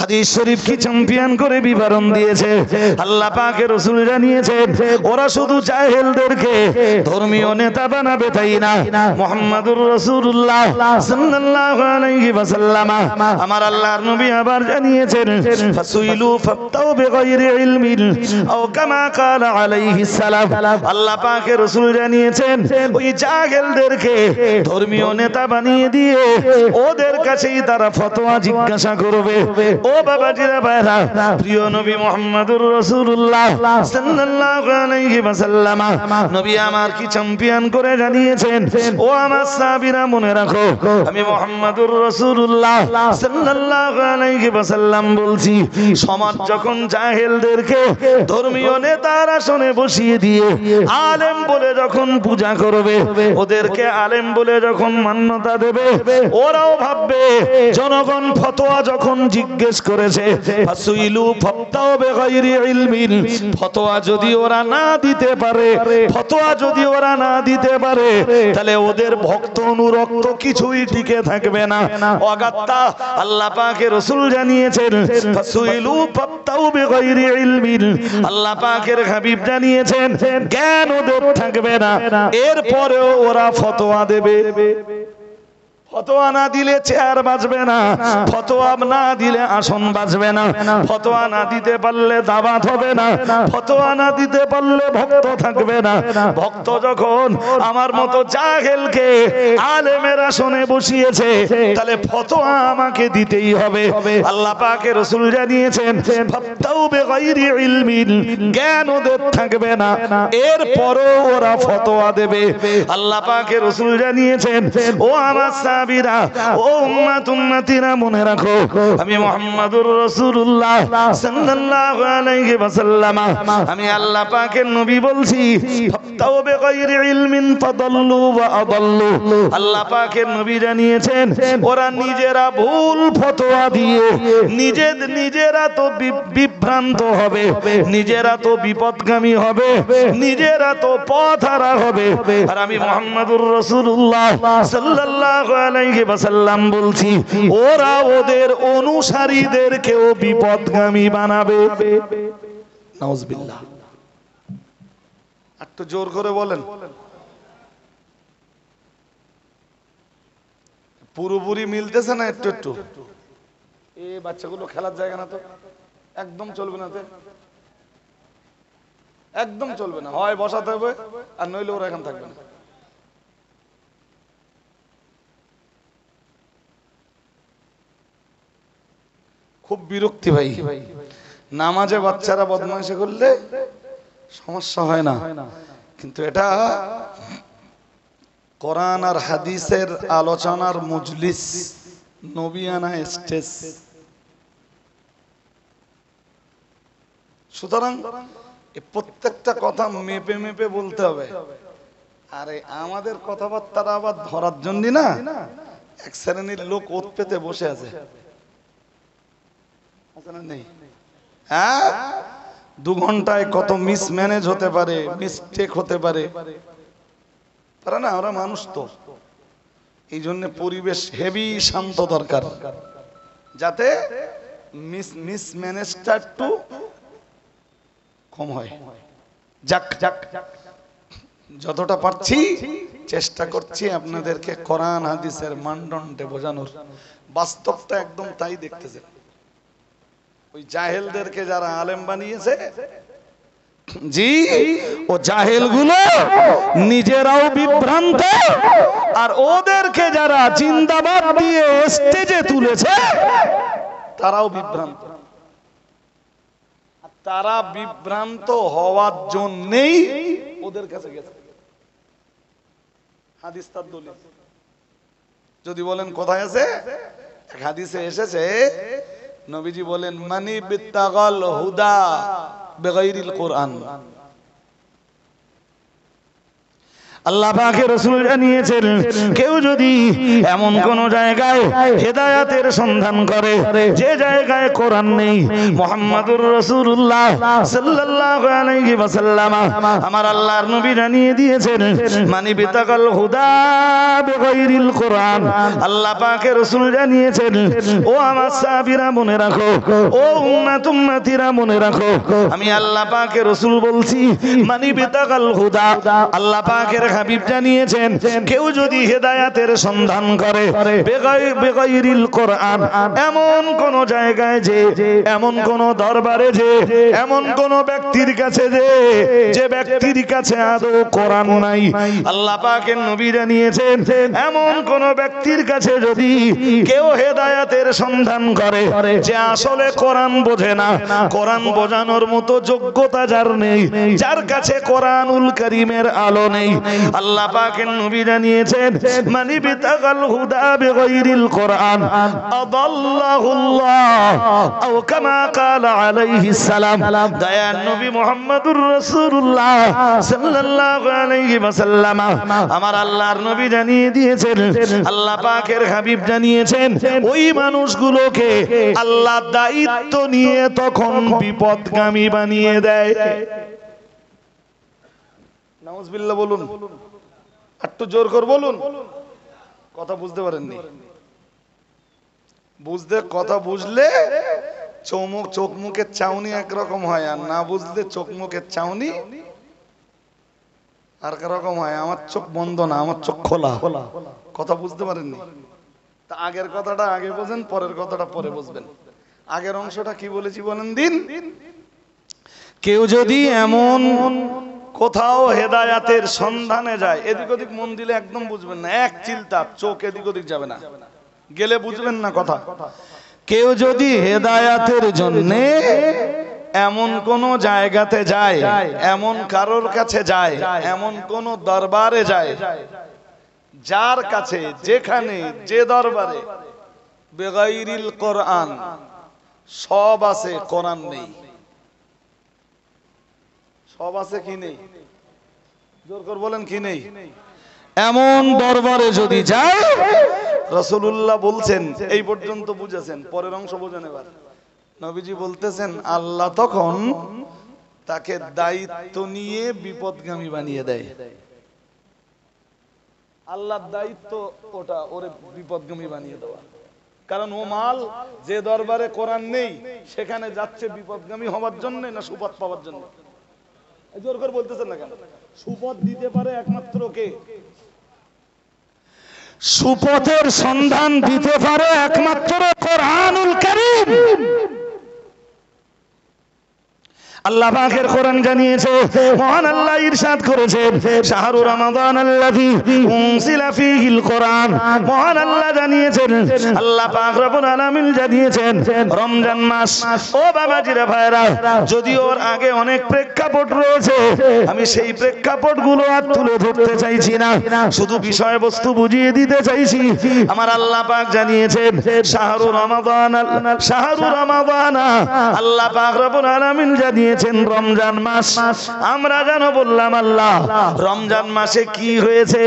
হাদিস শরীফ কি চ্যাম্পিয়ন করে বিবরণ দিয়েছে। আল্লাহ পাকের রাসূল জানিয়েছেন ওরা শুধু জাহেলদেরকে ধর্মীয় নেতা বানাবে তাই না, মুহাম্মাদুর রাসূলুল্লাহ সাল্লাল্লাহু আলাইহি ওয়াসাল্লাম আমার আল্লাহর নবী আবার জানিয়েছেন ফাসুইলু ফাতাউ বিগাইরি ইলমিন আও কামা ক্বালা আলাইহিস সালাম। আল্লাহ পাকের রাসূল জানিয়েছেন ওই জাহেলদেরকে ধর্মীয় নেতা বানিয়ে দিয়ে ওদের কাছেই তারা ফতোয়া জিজ্ঞাসা করবে। ও বাবাজিরা ভাইরা, প্রিয় নবী মুহাম্মদুর রাসূলুল্লাহ সাল্লাল্লাহু আলাইহি ওয়াসাল্লাম নবী আমার কি চ্যাম্পিয়ন করে জানিয়েছেন। ও আমার সাহাবীরা মনে রাখো, আমি মুহাম্মদুর রাসূলুল্লাহ সাল্লাল্লাহু আলাইহি ওয়াসাল্লাম বলছি, সমাজ যখন জাহেলদেরকে ধর্মীয় নেতার আসনে বসিয়ে দিয়ে আলেম বলে যখন পূজা করবে, ওদেরকে আলেম বলে যখন মান্যতা দেবে, ওরাও ভাববে জনগণ ফতোয়া যখন জিজ্ঞেস করেছে ফাসুইলু ফাতাও বিগাইরি ইলমিন, ফতোয়া যদি ওরা না দিতে পারে, ফতোয়া যদি ওরা না দিতে পারে, তাহলে ওদের ভক্ত অনুরক্ত কিছুই টিকে থাকবে না। অগাত্তা আল্লাহ পাকের রাসূল জানিয়েছেন ফাসুইলু ফাতাও বিগাইরি ইলমিন, আল্লাহ পাকের হাবিব জানিয়েছেন জ্ঞান ওদের থাকবে না, এরপরেও ওরা ফতোয়া দেবে। ফতোয়া না দিলে চেয়ার বাজবে না, ফতোয়া না দিলে আসন বাজবে না, ফতোয়া না দিতে পারলে দাওয়াত হবে না, ফতোয়া না দিতে পারলে ভক্ত থাকবে না। ভক্ত যখন আমার মতো জাহেলকে আলেমের আসনে বসিয়েছে, তাহলে ফতোয়া আমাকে দিতেই হবে। আল্লাহ পাকের রাসূল জানিয়েছেন ফাতাউ বিগাইরি ইলমিন, জ্ঞান ওদের থাকবে না, এরপরও ওরা ফতোয়া দেবে। আল্লাহ পাকের রাসূল জানিয়েছেন ও আমার সাহাবীরা, ও উম্মত উম্মতিরা মনে রাখো, আমি মুহাম্মদুর রাসূলুল্লাহ সাল্লাল্লাহু আলাইহি ওয়াসাল্লাম আমি আল্লাহ পাকের নবী বলছি ফাতাউ বিগাইরি ইলমিন ফাদাল্লু ওয়া আদাল্লু। আল্লাহ পাকের নবী জানিয়েছেন ওরা নিজেরা ভুল ফতোয়া দিয়ে নিজেরা তো বিভ্রান্ত হবে, নিজেরা তো বিপদগামী হবে, নিজেরা তো পথহারা হবে। আর আমি মুহাম্মদুর রাসূলুল্লাহ সাল্লাল্লাহু আলাইহি ওয়াসাল্লাম বলছি ওরা ওদের অনুসারীদেরকেও বিপদগামী বানাবে। নাউজুবিল্লাহ। একটু জোর করে বলেন। পুরোপুরি মিলতেছে না? একটু একটু। এই বাচ্চাগুলো খেলার জায়গা না তো, একদম চলবে না, একদম চলবে না। হয় বসাতে হবে আর নইলে ওরা এখানে থাকবে না। খুব বিরক্তি ভাই, নামাজে বাচ্চারা বদমাইশি করলে সমস্যা হয় না, কিন্তু এটা কোরআন আর হাদিসের আলোচনার মজলিস, নবিয়ানা স্টেজ। সুতরাং প্রত্যেকটা কথা মেপে মেপে বলতে হবে। আরে আমাদের কথাবার্তা আবার ধরার জন্য না এক শ্রেণীর লোক ওত পেতে বসে আছে, নেই? হ্যাঁ, 2 ঘন্টায় কত মিসম্যানেজ হতে পারে, মিস্টেক হতে পারে, তারা না, ওরা মানুষ তো। এই জন্য পরিবেশ হেভি শান্ত দরকার, যাতে মিসম্যানেজটা একটু কম হয়। যাক যাক, যতটা পারছি চেষ্টা করছি আপনাদেরকে কোরআন হাদিসের মানদণ্ডে বোঝানোর। বাস্তবটা একদম তাই দেখতেছে। ওই জাহেলদেরকে যারা আলেম বানিয়েছে, জি, ও জাহেলগুলো নিজেরাও বিভ্রান্ত, আর ওদেরকে যারা জিন্দাবাদ দিয়ে স্টেজে তুলেছে তারাও বিভ্রান্ত। তারা বিভ্রান্ত হওয়ার জন্যই ওদের কাছে গেছে। হাদিস তার দলিল। যদি বলেন কোথায় আছে, এক হাদিসে এসেছে, নবীজি বলেন মানি বিত্তাগাল হুদা বিগাইরিল কোরআন। আল্লাহ পাকের রাসূল জানিয়েছেন, কেউ যদি এমন কোন জায়গায় হেদায়েতের সন্ধান করে যে জায়গায় কোরআন নেই, মুহাম্মাদুর রাসূলুল্লাহ সাল্লাল্লাহু আলাইহি ওয়াসাল্লাম আমার আল্লাহর নবী জানিয়ে দিয়েছেন, মানি বিতাকাল হুদা বিগাইরিল কোরআন। আল্লাহ পাকের রাসূল জানিয়েছেন, ও আমার সাহাবীরা মনে রাখো, ও উম্মতিরা মনে রাখো, আমি আল্লাহ পাকের রাসূল বলছি, মানি বিতাকাল হুদা। আল্লাহ পাকের হাবিব জানিয়েছেন, কেউ যদি হেদায়েতের সন্ধান করে বেগাইরিল কোরআন, এমন কোন জায়গায় যে, এমন কোন দরবারে যে, এমন কোন ব্যক্তির কাছে যে ব্যক্তির কাছে আদৌ কোরআন নাই, আল্লাহ পাকের নবী জানিয়েছেন, এমন কোন ব্যক্তির কাছে যদি কেউ হেদায়েতের সন্ধান করে যে আসলে কোরআন বোঝে না, কোরআন বোঝানোর মতো যোগ্যতা যার নেই, যার কাছে কোরআনুল কারীমের আলো নেই, আল্লাহ পাকের নবী জানিয়েছেন, মানি বিতাগাল হুদা বিগাইরিল কোরআন আদাল্লাহুল্লাহ আও কামা ক্বালা আলাইহিস সালাম। দয়ার নবী মুহাম্মদুর রাসূলুল্লাহ সাল্লাল্লাহু আলাইহি ওয়াসাল্লাম আমার আল্লাহর নবী জানিয়ে দিয়েছেন, আল্লাহ পাকের হাবিব জানিয়েছেন, ওই মানুষগুলোকে আল্লাহ দায়িত্ব নিয়ে তখন বিপদগামী বানিয়ে দেয়। নাউজুবিল্লাহ বলুন, একটু জোর করে বলুন। কথা বুঝতে পারেননি? বুঝতে, কথা বুঝলে চোখ মুখের চাউনি একরকম হয়, আর না বুঝলে চোখ মুখের চাউনি আর রকম হয়। আমার চোখ বন্ধ না, আমার চোখ খোলা। কথা বুঝতে পারেননি? তা আগের কথাটা আগে বোঝেন, পরের কথাটা পরে বুঝবেন। আগের অংশটা কি বলেছি বলেন দিন। কেউ যদি এমন কোথাও হেদায়াতের সন্ধানে যায়, এদিক ওদিক মন দিলে একদম বুঝবেন না, এক চিলতা চোখ এদিক ওদিক যাবে না, গেলে বুঝবেন না কথা। কেউ যদি হেদায়াতের জন্যে এমন কোন জায়গাতে যায়, এমন কারোর কাছে যায়, এমন কোন দরবারে যায়, যার কাছে, যেখানে, যে দরবারে বেগাইরিল কোরআন সব আছে, কোরআন নেই। সব আছে কি নেই? জোর করে বলেন কি নেই? এমন দরবারে যদি যায়, রাসূলুল্লাহ বলছেন, এই পর্যন্ত বুঝেছেন, পরের অংশ বোঝেন এবার। নবীজি বলতেছেন, আল্লাহ তখন তাকে দায়িত্ব নিয়ে বিপদগামী বানিয়ে দেয়। আল্লাহর দায়িত্ব ওটা, ওরে বিপদগামী বানিয়ে দেওয়া। কারণ ও মাল যে দরবারে কোরআন নেই সেখানে যাচ্ছে বিপদগামী হওয়ার জন্য না সুপথ পাওয়ার জন্য? জোর করে বলতেছেন না কেন? সুপথ দিতে পারে একমাত্র কে? সুপথের সন্ধান দিতে পারে একমাত্র কোরআনুল কারীম। আল্লাহ পাকের কোরআন জানিয়েছে, মহান আল্লাহ ইরশাদ করেছেন, শাহরু রমাদান আল্লাযী উনজিলা ফীহিল কোরআন। মহান আল্লাহ জানিয়েছেন, আল্লাহ পাক রব্বুল আলামিন জানিয়েছেন, রমজান মাস। ও বাবাজিরা ভাইরা, যদি ওর আগে অনেক প্রেক্ষাপট রয়েছে, আমি সেই প্রেক্ষাপটগুলো আর তুলে ধরতে চাইছি না, শুধু বিষয়বস্তু বুঝিয়ে দিতে চাইছি। আমার আল্লাহ পাক জানিয়েছেন, শাহরু রমাদান, শাহরু রমাদান। আল্লাহ পাক রব্বুল আলামিন জানিয়েছেন রমজান মাস। আমরা জানো বললাম আল্লাহ রমজান মাসে কি হয়েছে?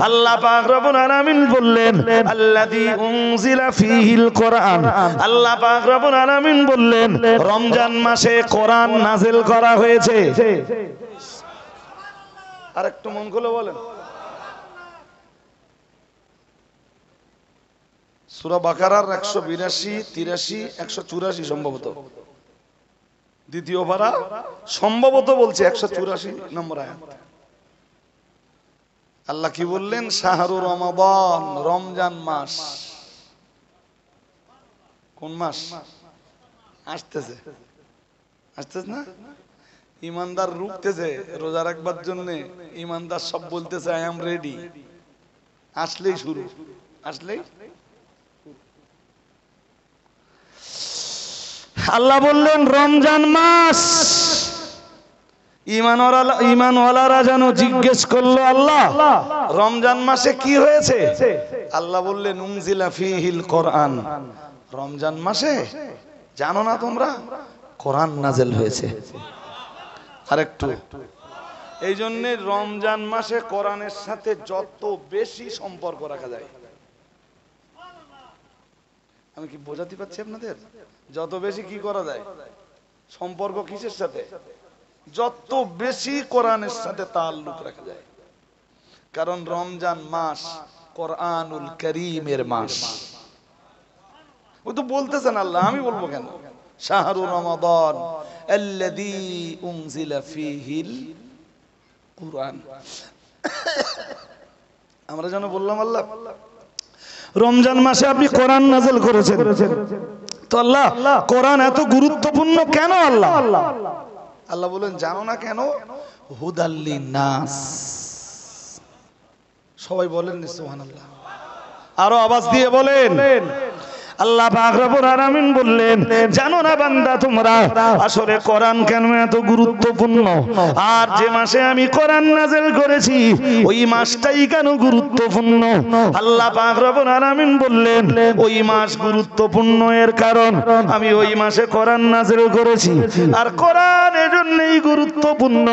আল্লাহ পাক রব্বুল আলামিন বললেন, আল্লাযী উনজিলা ফীহিল কোরআন। আল্লাহ পাক রব্বুল আলামিন বললেন, রমজান মাসে কোরআন নাযিল করা হয়েছে। আরেকটু মন খুলে বলেন। সূরা বাকারার 182, 83, 184 সম্ভবত, দ্বিতীয় পারা সম্ভবত বলছে 184 নম্বর আয়াত। আল্লাহ কি বললেন? শাহরু রমাদান, রমজান মাস। কোন মাস? আসতেছে, আসতেছে না? ইমানদার রুখতেছে রোজা রাখবার জন্য, ইমানদার সব বলতেছে আই এম রেডি, আসলেই শুরু, আসলেই। আল্লাহ বললেন রমজান মাস, ঈমানওয়ালারা যেন জিজ্ঞেস করলো আল্লাহ রমজান মাসে কি হয়েছে? আল্লাহ বললেন উনজিলা ফীহিল কোরআন, রমজান মাসে জানো না তোমরা কোরআন নাযিল হয়েছে। আরেকটু, এই জন্য রমজান মাসে কোরআনের সাথে যত বেশি সম্পর্ক রাখা যায়, আমি কি বোঝাতে পারছি আপনাদের? যত বেশি কি করা যায় সম্পর্ক, কিসের সাথে? যত বেশি কোরআনের সাথে তাল্লুক রাখা যায়, কারণ রমজান মাস কোরআনুল কারীমের মাস। ও তো বলতেছেন আল্লাহ, আমি বলবো কেন? শাহরু রমাদান আল্লাযী উনজিলা ফীহিল কুরআন। আমরা যেন বললাম আল্লাহ রমজান মাসে আপনি কোরআন নাযিল করেছেন, তো আল্লাহ কোরআন এত গুরুত্বপূর্ণ কেন? আল্লাহ আল্লাহ বলেন জানো না কেন? হুদাল লিন্নাস। সবাই বলেন সুবহানাল্লাহ, আরো আওয়াজ দিয়ে বলেন। আল্লাহ পাক রব্বুল আলামিন বললেন জানো না বান্দা তোমরা আসলে কোরআন কেন এত গুরুত্বপূর্ণ, আর যে মাসে আমি কোরআন নাযিল করেছি ওই মাসটাই কেন গুরুত্বপূর্ণ? আল্লাহ পাক রব্বুল আলামিন বললেন ওই মাস গুরুত্বপূর্ণ এর কারণ আমি ওই মাসে কোরআন নাযিল করেছি, আর কোরআন এজন্যই গুরুত্বপূর্ণ।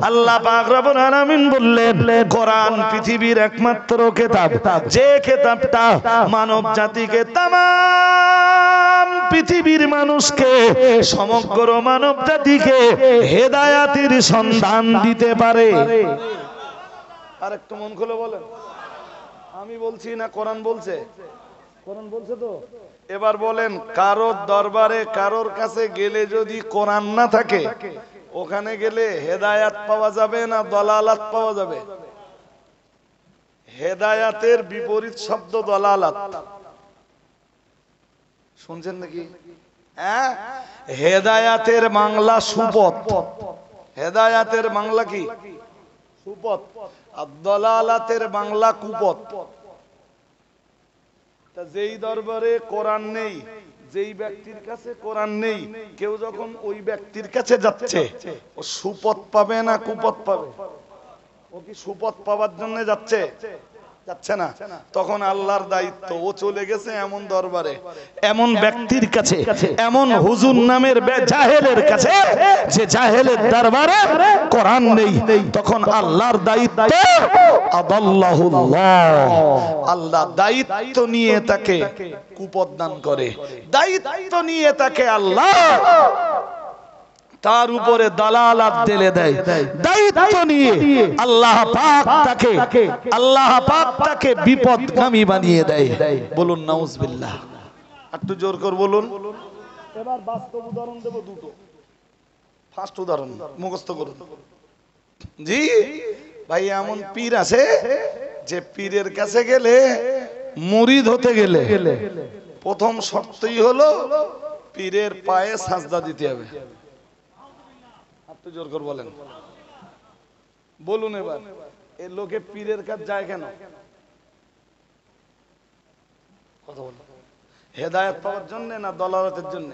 আল্লাহ পাক রব্বুল আলামিন বললেন কোরআন পৃথিবীর একমাত্র কিতাব যে কিতাবটা মানব জাতিকে তামাম পৃথিবীর মানুষকে, সমগ্র মানব জাতিকে হেদায়াতের সন্ধান দিতে পারে। আর একটু মন খুলে বলেন, আমি বলছি না কোরআন বলছে? কোরআন বলছে তো। এবার বলেন কারোর দরবারে কারোর কাছে গেলে যদি কোরআন না থাকে, ওখানে গেলে হেদায়াত পাওয়া যাবে না দলালাত পাওয়া যাবে? হেদায়াতের বিপরীত শব্দ দলালাত, শুনছেন নাকি? হ্যাঁ, হেদায়াতের বাংলা সুপথ, হেদায়াতের বাংলা কি? সুপথ। আর দলালাতের বাংলা কুপথ। তা যেই দরবারে কোরআন নেই, যেই ব্যক্তির কাছে কোরআন নেই, কেউ যখন ওই ব্যক্তির কাছে যাচ্ছে ও সুপথ পাবে না কুপথ পাবে? ও কি সুপথ পাওয়ার জন্য যাচ্ছে? যাচ্ছে না। তখন আল্লাহর দায়িত্ব, ও চলে গেছে এমন দরবারে, এমন ব্যক্তির কাছে, এমন হুজুর নামের জাহেলের কাছে যে জাহেলের দরবারে কোরআন নেই, তখন আল্লাহর দায়িত্ব আদাল্লাহুল্লাহ, আল্লাহ দায়িত্ব নিয়ে তাকে কুপথ দান করে, দায়িত্ব নিয়ে তাকে আল্লাহ তার উপরে দালালাত ঢেলে দেয়, দায়িত্ব নিয়ে আল্লাহ পাক তাকে বিপদগামী বানিয়ে দেয়। বলুন নাউজুবিল্লাহ। একটু জোর করে বলুন। এবার বাস্তব উদাহরণ দেব দুটো। ফার্স্ট উদাহরণ মুখস্থ করুন। জি ভাই, এমন পীর আছে যে পীরের কাছে গেলে, মুরিদ হতে গেলে প্রথম শর্তই হলো পীরের পায়ে সাজদা দিতে হবে। জোর করে বলেন, বলুন এবার এই লোকে পীরের কাছে যায় কেন? কথা বল, হেদায়েত পাওয়ার জন্য না দলালতের জন্য?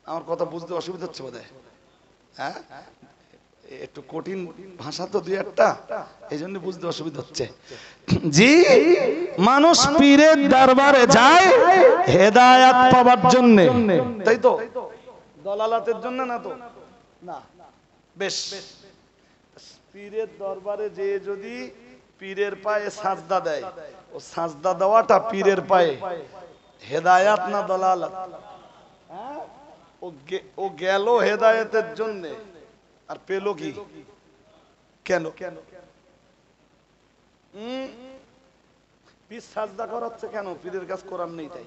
আমার কথা বুঝতে অসুবিধা হচ্ছে বোধহয়। হ্যাঁ, একটু কঠিন ভাষা তো দুই একটা, এই জন্য বুঝতে অসুবিধা হচ্ছে। জি, মানুষ পীরের দরবারে যায় হেদায়েত পাওয়ার জন্য, তাই তো? দলালাতের জন্য না তো? না। বেশ, পীরের দরবারে যে যদি পীরের পায়ে সাজদা দেয়, ও সাজদা দেওয়াটা পীরের পায়ে হেদায়াত না দলালাত? ও গেল হেদায়েতের জন্য, আর পেল কি? কেন? পীর সাজদা করাচ্ছে কেন? পীরের কাছে কোরআন নেই তাই।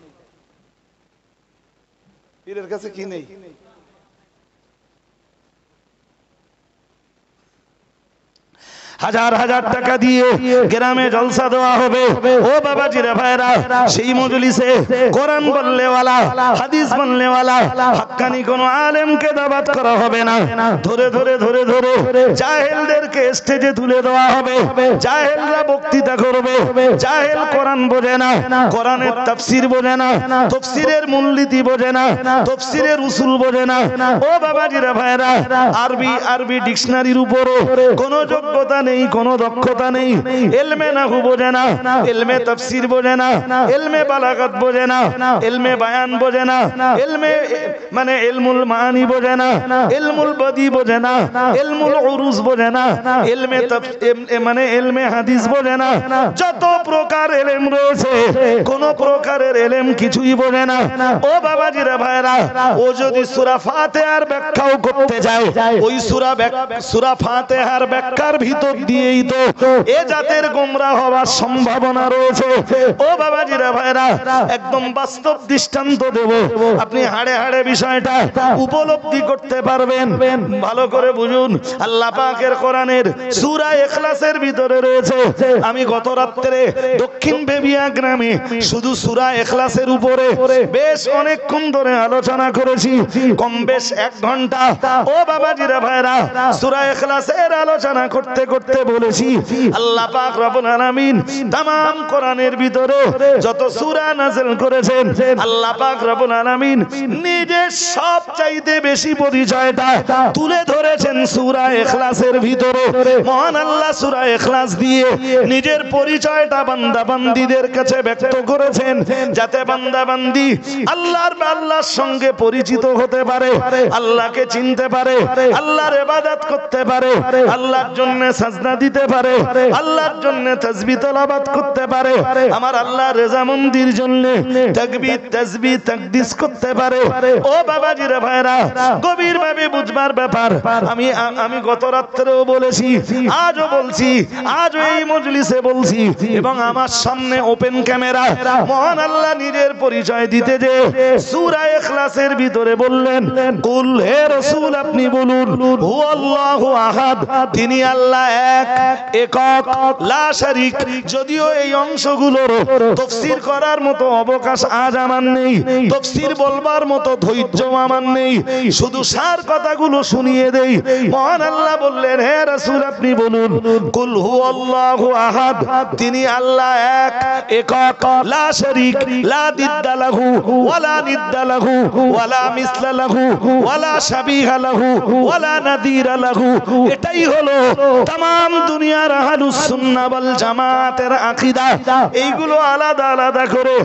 পীরের কাছে কি নেই? হাজার হাজার টাকা দিয়ে গ্রামে জলসা দেওয়া হবে। ও বাবাজিরা ভাইরা, সেই মজলিসে কোরআন বললেওয়ালা, হাদিস বললেওয়ালা, হাক্কানি কোন আলেমকে দাওয়াত করা হবে না। ধরে ধরে ধরে ধরে জাহেলদেরকে স্টেজে তুলে দেওয়া হবে। জাহেলরা বক্তৃতা করবে। জাহেল কোরআন বোঝে না, কোরআনের তাফসীর বোঝে না, তাফসীরের মূলনীতি বোঝে না, তাফসীরের উসুল বোঝে না। ও বাবাজিরা ভাইরা, আরবি ডিকশনারির উপরে কোনো যোগ্যতা নেই, কোনো দক্ষতা নেই। ইলমে নাহু বোঝে না, ইলমে তাফসীর বোঝে না, ইলমে বালাগাত বোঝে না, ইলমে বায়ান বোঝে না, ইলমে মানে ইলমুল মানি বোঝে না, ইলমুল বদি বোঝে না, ইলমুল উরুজ বোঝে না, ইলমে মানে ইলমে হাদিস বোঝে না। যত প্রকার ইলম রয়েছে, কোন প্রকারের ইলম কিছুই বোঝে না। ও বাবাজিরা ভাইরা, ও যদি সূরা ফাতিহার ব্যাখ্যাও করতে যায়, ওই সূরা ফাতিহার ব্যাখ্যার ভিতর দিয়েই তো এ জাতের গোমরাহ হওয়ার সম্ভাবনা রয়েছে। ও বাবাজিরা ভাইরা, একদম বাস্তব দৃষ্টান্ত দেব, আপনি হাড়ে হাড়ে বিষয়টা উপলব্ধি করতে পারবেন। ভালো করে বুঝুন, আল্লাহ পাকের কোরআনের সূরা ইখলাসের ভিতরে রয়েছে। আমি গত রাত্রে দক্ষিণ বেবিয়া গ্রামে শুধু সূরা ইখলাসের উপরে বেশ অনেকক্ষণ ধরে আলোচনা করেছি, কম বেশ 1 ঘন্টা। ও বাবাজিরা ভাইরা, সূরা ইখলাসের আলোচনা করতে করতে বলেছি, আল্লাহ পাক রব্বুল আলামিন तमाम কোরআনের ভিতরে যত সূরা নাযিল করেছেন, আল্লাহ পাক রব্বুল আলামিন নিজে সবচাইতে বেশি পরিচয়টা তুলে ধরেছেন সূরা ইখলাসের ভিতরে। মহান আল্লাহ সূরা ইখলাস দিয়ে নিজের পরিচয়টা বান্দা বান্দীদের কাছে ব্যক্ত করেছেন, যাতে বান্দা বান্দী আল্লাহর সঙ্গে পরিচিত হতে পারে, আল্লাহকে চিনতে পারে, আল্লাহর ইবাদত করতে পারে, আল্লাহর জন্য সাজদা দিতে পারে, আল্লাহর জন্য তাসবিহ তেলাওয়াত করতে পারে, আমার আল্লাহর রেজামন্দির জন্য তাকবীর তাসবিহ তাকদিস করতে পারে। ও বাবাজিরা ভাইরা, গভীরভাবে বুঝবার ব্যাপার। আমি গত রাত্রেও বলেছি, আজও বলছি, আজও এই মজলিসে বলছি, এবং আমার সামনে ওপেন ক্যামেরা মহান আল্লাহ নিজের পরিচয় দিতে যে সূরা ইখলাসের ভিতরে বললেন, কুল, হে রাসূল আপনি বলুন, হুয়াল্লাহু আহাদ, তিনি আল্লাহ এক, একক, লা শারীক। যদিও এই অংশগুলোর তাফসীর করার মতো অবকাশ আজ আমার নেই, তাফসীর বলবার মতো ধৈর্য আমার নেই, শুধু সার কথাগুলো শুনিয়ে দেই। মহান আল্লাহ বললেন, হে রাসূল আপনি বলুন, কুল হুয়াল্লাহু আহাদ, তিনি আল্লাহ এক, একক, লা শারীক, লা দিদ্দা লাহু ওয়ালা নিদ্দা লাহু ওয়ালা মিসলা লাহু ওয়ালা শাবিহা লাহু ওয়ালা নাদিরা লাহু। এটাই হলো तमाम দুনিয়ার আহলুস সুন্নাহ ওয়াল জামাতের আকীদা। এইগুলো আলাদা আলাদা করে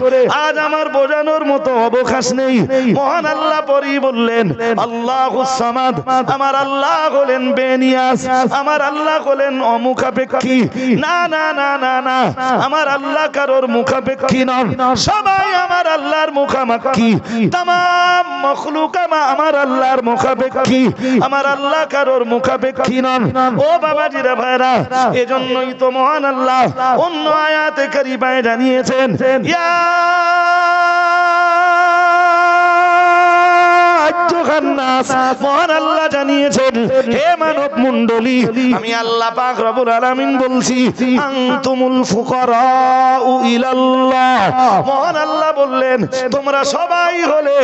আজ আমার বোঝানোর মতো অবকাশ নেই। মহান আল্লাহ পরেই বললেন, আল্লাহুস সামাদ, আমার আল্লাহ হলেন বেনিয়াস, আমার আল্লাহ হলেন অমুখাপেক্ষী। না না না না না, আমার আল্লাহ কারোর মুখাপেক্ষী নন, সবাই আমার আল্লাহর মুখাপেক্ষী। तमाम মখলুক আমার আল্লাহর মুখাপেক্ষী, আমার আল্লাহ কারোর মুখাপেক্ষী নন। ও বাবাজিরা ভাইরা, এজন্যই তো মহান আল্লাহ অন্য আয়াতে কারিমায় জানিয়েছেন, ইয়া মহান আল্লাহ জানিয়েছেন, হে মানব মণ্ডলী, আমি আল্লাহ পাক রব্বুল আলামিন বলছি, আনতুমুল ফুকারাউ ইলাল্লাহ। মহান আল্লাহ বললেন, তোমরা সবাই হলে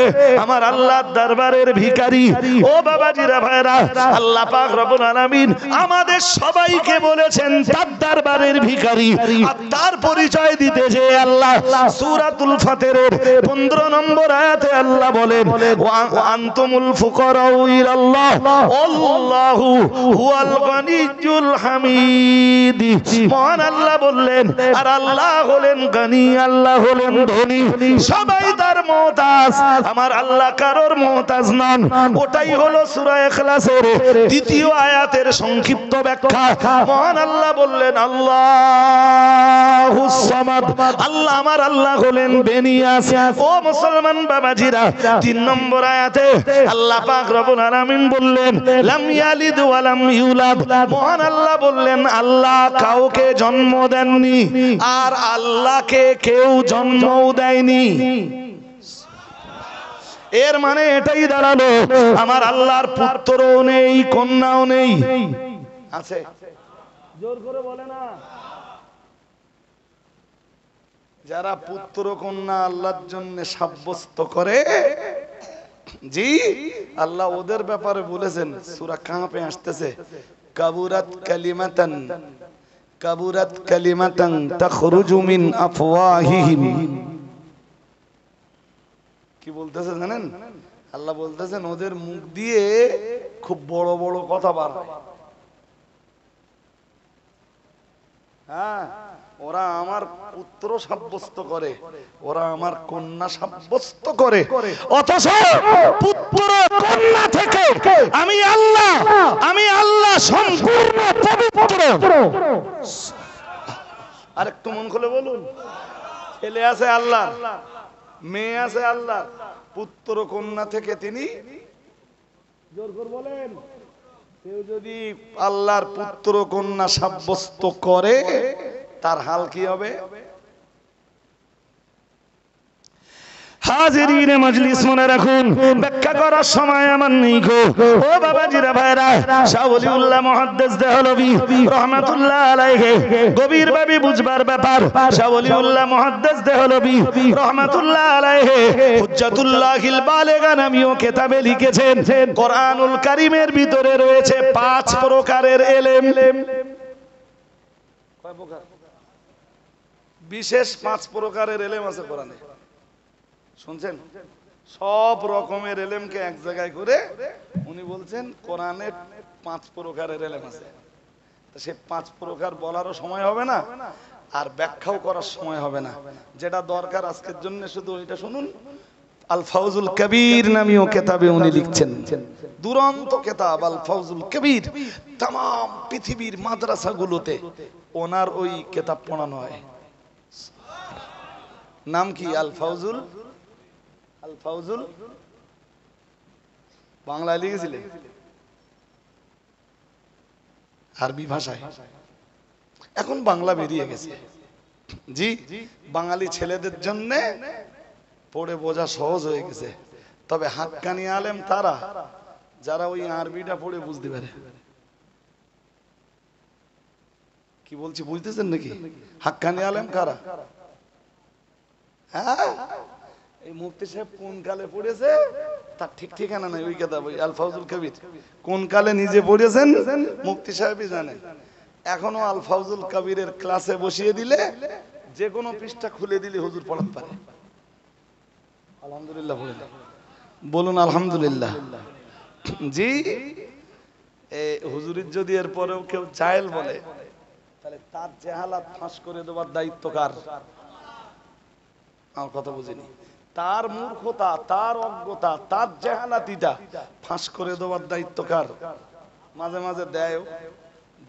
আমার আল্লাহর দরবারের ভিখারি। ও বাবাজিরা ভাইরা, আল্লাহ পাক রব্বুল আলামিন আমাদের সবাইকে বলেছেন তার দরবারের ভিখারি। আর তার পরিচয় দিতে যে আল্লাহ সূরাতুল ফাতিরের 15 নম্বর আয়াতে আল্লাহ বলেন, ওয়া আনতুমুল ফুকারাউ ইলাল্লাহ আল্লাহু হুয়াল গনিয়্যুল হামিদ। মহান আল্লাহ বললেন, আর আল্লাহ হলেন গনি, আল্লাহ হলেন ধনী, সবাই তার মুহতাজ, আমার আল্লাহ কারোর মুহতাজ নন। ওটাই হলো সূরা ইখলাসের 2য় আয়াতের সংক্ষিপ্ত ব্যাখ্যা। মহান আল্লাহ বললেন, আল্লাহুস সামাদ, আল্লাহ আমার আল্লাহ হলেন বেনিয়াস। ও মুসলমান বাবাজিরা, 3 নম্বর আয়াতে আল্লাহ পাক রব্বুল আলামিন বললেন, লাম ইয়ালিদ ওয়া লাম ইউলাদ। মহান আল্লাহ বললেন, আল্লাহ কাউকে জন্ম দেননি, আর আল্লাহকে কেউ জন্মও দেয়নি। এর মানে এটাই দাঁড়ালো, আমার আল্লাহর পুত্রও নেই, কন্যাও নেই। আছে? জোর করে বলে না। যারা পুত্র কন্যা আল্লাহর জন্য সাব্যস্ত করে, জি আল্লাহ ওদের ব্যাপারে বলেছেন, সূরা কাহফে আসতেছে, কাবুরাত কালিমাতান তাখরুজু মিন আফওয়াহিহিম। কি বলতেছে জানেন? আল্লাহ বলতেছেন ওদের মুখ দিয়ে খুব বড় বড় কথা বার হয়। হ্যাঁ, ওরা আমার পুত্র সাব্যস্ত করে, ওরা আমার কন্যা সাব্যস্ত করে, অথচ পুত্র কন্যা থেকে আমি আল্লাহ সম্পূর্ণ পবিত্র। আরেকটু মন খুলে বলুন, ছেলে আছে আল্লাহ, মেয়ে আছে আল্লাহ, পুত্র কন্যা থেকে তিনি, জোর করে বলেন, কেউ যদি আল্লাহর পুত্র কন্যা সাব্যস্ত করে তার হাল কি হবে? হাজিরিনে মজলিস মনে রাখুন, ব্যাখ্যা করার সময় আমার নেই গো ও বাবাজিরা ভাইরা। শাহ ওলিউল্লাহ মুহাদ্দিস দেহলভী রাহমাতুল্লাহ আলাইহি গভীরভাবে বুঝবার ব্যাপার। শাহ ওলিউল্লাহ মুহাদ্দিস দেহলভী রাহমাতুল্লাহ আলাইহি হুজ্জাতুল্লাহিল বালিগা নামীয় কিতাবে লিখেছেন, কোরআনুল কারীমের ভিতরে রয়েছে 5 প্রকারের ইলম। কয় প্রকার? বিশেষ 5 প্রকারের ইলম আছে কোরআনে। শুনছেন? সব রকমের ইলমকে এক জায়গায় করে উনি বলছেন কোরআনে 5 প্রকারের ইলম আছে। তো সে 5 প্রকার বলারও সময় হবে না, আর ব্যাখ্যাও করার সময় হবে না। যেটা দরকার আজকের জন্য শুধু ওইটা শুনুন। আল ফাউজুল কবির নামীয় কিতাবে উনি লিখছেন, দুরন্ত কিতাব আল ফাউজুল কবির। তাম পৃথিবীর মাদ্রাসাগুলোতে ওনার ওই কিতাব পড়ানো হয়। নাম কি? আল ফাউজুল, আল ফাউজুল। বাংলায় লিখেছিলেন, আরবি ভাষায়, এখন বাংলা বেরিয়ে গেছে। জি, বাঙালি ছেলেদের জন্য পড়ে বোঝা সহজ হয়ে গেছে। তবে হাক্কানি আলেম তারা যারা ওই আরবিটা পড়ে বুঝতে পারে। কি বলছি বুঝতেছেন নাকি? হাক্কানি আলেম কারা? হ্যাঁ, এই মুফতি সাহেব কোন কালে পড়েছে তার ঠিক ঠিকানা নাই। ওই কিতাব ওই আল ফাউজুল কবির কোন কালে নিজে পড়েছেন মুফতি সাহেবই জানেন। এখনো আল ফাউজুল কবিরের ক্লাসে বসিয়ে দিলে যে কোনো পৃষ্ঠা খুলে দিলে হুজুর পড়াতে পারে। আলহামদুলিল্লাহ বলুন, আলহামদুলিল্লাহ। জি, হুজুরের যদি এরপরেও কেউ জাহেল বলে তাহলে তার জাহালাত ফাঁস করে দেওয়ার দায়িত্ব কার? আমার কথা বুঝিনি। তার মূর্খতা, তার অজ্ঞতা, তার জাহালাতিটা ফাঁস করে দেওয়ার দায়িত্ব কার? মাঝে মাঝে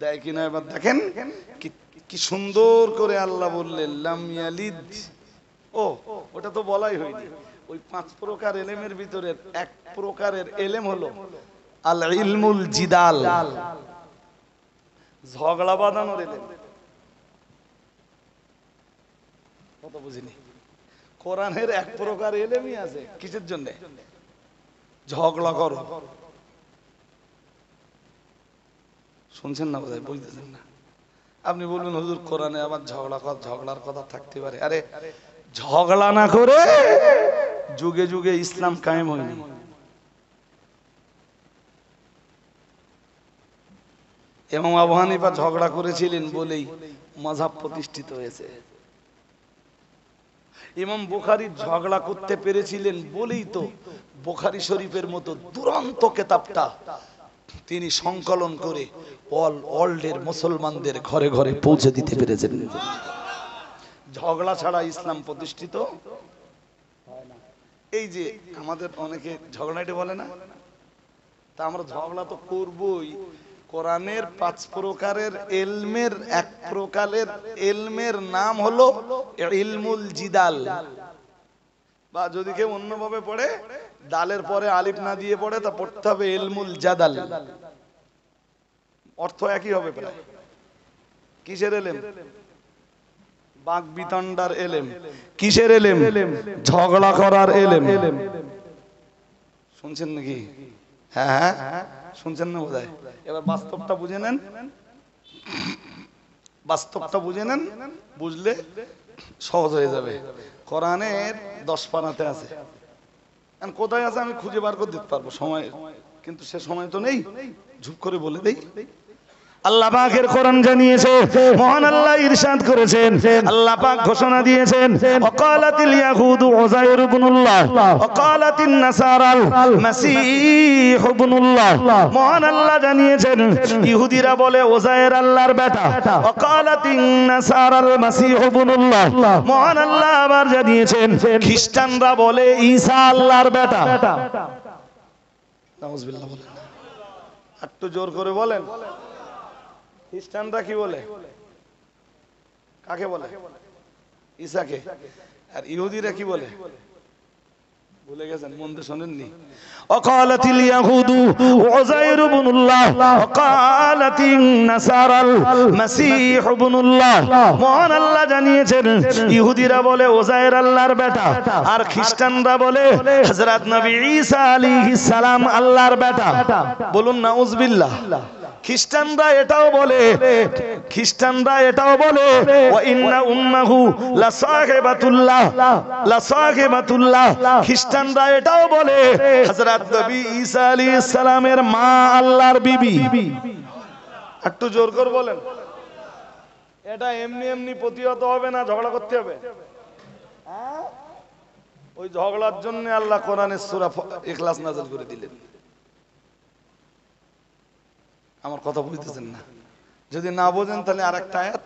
দেয় কিনা এবার দেখেন কি সুন্দর করে আল্লাহ বললেন লাম ইয়ালিদ। ওটা তো বলাই হয়নি। ওই 5 প্রকার ইলমের ভিতরে এক প্রকারের ইলম হলো আল ইলমুল জিদাল, ঝগড়া বাঁধানোর ইলম। কথা বুঝিনি। কোরআনের এক প্রকার ইলমই আছে কিসের জন্য? ঝগড়া করো। শুনছেন না? বোধহয় বুঝতেছেন না। আপনি বলবেন হুজুর কোরআনে আবার ঝগড়ার কথা থাকতে পারে। আরে ঝগড়া না করে যুগে যুগে ইসলাম কায়েম হয়নি। ইমাম আবু হানিফা ঝগড়া করেছিলেন বলেই মাযহাব প্রতিষ্ঠিত হয়েছে। ইমাম বুখারী ঝগড়া করতে পেরেছিলেন বলেই তো বুখারী শরীফের মতো দুরন্ত কিতাবটা তিনি সংকলন করে ওয়ার্ল্ডের মুসলমানদের ঘরে ঘরে পৌঁছে দিতে পেরেছেন। ঝগড়া ছাড়া ইসলাম প্রতিষ্ঠিত হয় না। এই যে আমাদের অনেকে ঝগড়াটি বলে না, তা আমরা ঝগড়া তো করবই। কোরআনের 5 প্রকারের ইলমের এক প্রকারের ইলমের নাম হলো ইলমুল জিদাল, বা যদি কেউ অন্যভাবে পড়ে দালের পরে আলিফ না দিয়ে পড়ে তা পড়তে হবে ইলমুল জাদাল। অর্থ একই হবে প্রায়। কিসের ইলম? বাক বিতণ্ডার ইলম। কিসের ইলম? ঝগড়া করার ইলম। শুনছেন নাকি? হ্যাঁ, শুনছেন না বোধহয়। এবার বাস্তবটা বুঝে নেন। বাস্তবটা বুঝে নেন, বুঝলে সহজ হয়ে যাবে। কোরআনের 10 পারাতে আছে, কোথায় আছে আমি খুঁজে বার করে দিতে পারবো সময়, কিন্তু সে সময় তো নেই, ঝুপ করে বলে দেই। আল্লাহ পাকের কোরআন জানিয়েছে, মহান আল্লাহ ইরশাদ করেছেন, আল্লাহ পাক ঘোষণা দিয়েছেন, ওয়াকালাতিল ইয়াহুদু উযাইর ইবনুল্লাহ ওয়াকালাতিন নাসারাল মাসীহ ইবনুল্লাহ। মহান আল্লাহ জানিয়েছেন, ইহুদিরা বলে উযাইর আল্লাহর বেটা, ওয়াকালাতিন নাসারাল মাসীহ ইবনুল্লাহ। মহান আল্লাহ আবার জানিয়েছেন, খ্রিস্টানরা বলে ঈসা আল্লাহর বেটা। নাউযুবিল্লাহ বলেন, একটু জোর করে বলেন। খ্রিস্টানরা কি বলে? কাকে বলে? ঈসাকে। আর ইহুদিরা কি বলে? ভুলে গেছেন, মন দিয়ে শোনেননি। ওয়াকালাতিল ইয়াহুদু উযাইর ইবনুল্লাহ ওয়াকালাতিন নাসারাল মাসীহ ইবনুল্লাহ। মহান আল্লাহ জানিয়েছেন, ইহুদিরা বলে উযাইর আল্লাহর বেটা, আর খ্রিস্টানরা বলে হযরত নবী ঈসা আলাইহিস সালাম আল্লাহর বেটা। বলুন নাউযুবিল্লাহ। খ্রিস্টানরা এটাও বলে, ওয়া ইন্না উম্মাহু লাসাহিবাতুল্লাহ। খ্রিস্টানরা এটাও বলে হযরত নবী ঈসা আলাইহিস সালামের মা আল্লাহর বিবি। একটু জোর করে বলেন। এটা এমনি এমনি প্রতিহত হবে না, ঝগড়া করতে হবে। ওই ঝগড়ার জন্য আল্লাহ কোরআনের সূরা ইখলাস নাযিল করে দিলেন। আমার কথা বুঝতেছেন না? যদি না বোঝেন তাহলে আরেকটা আয়াত,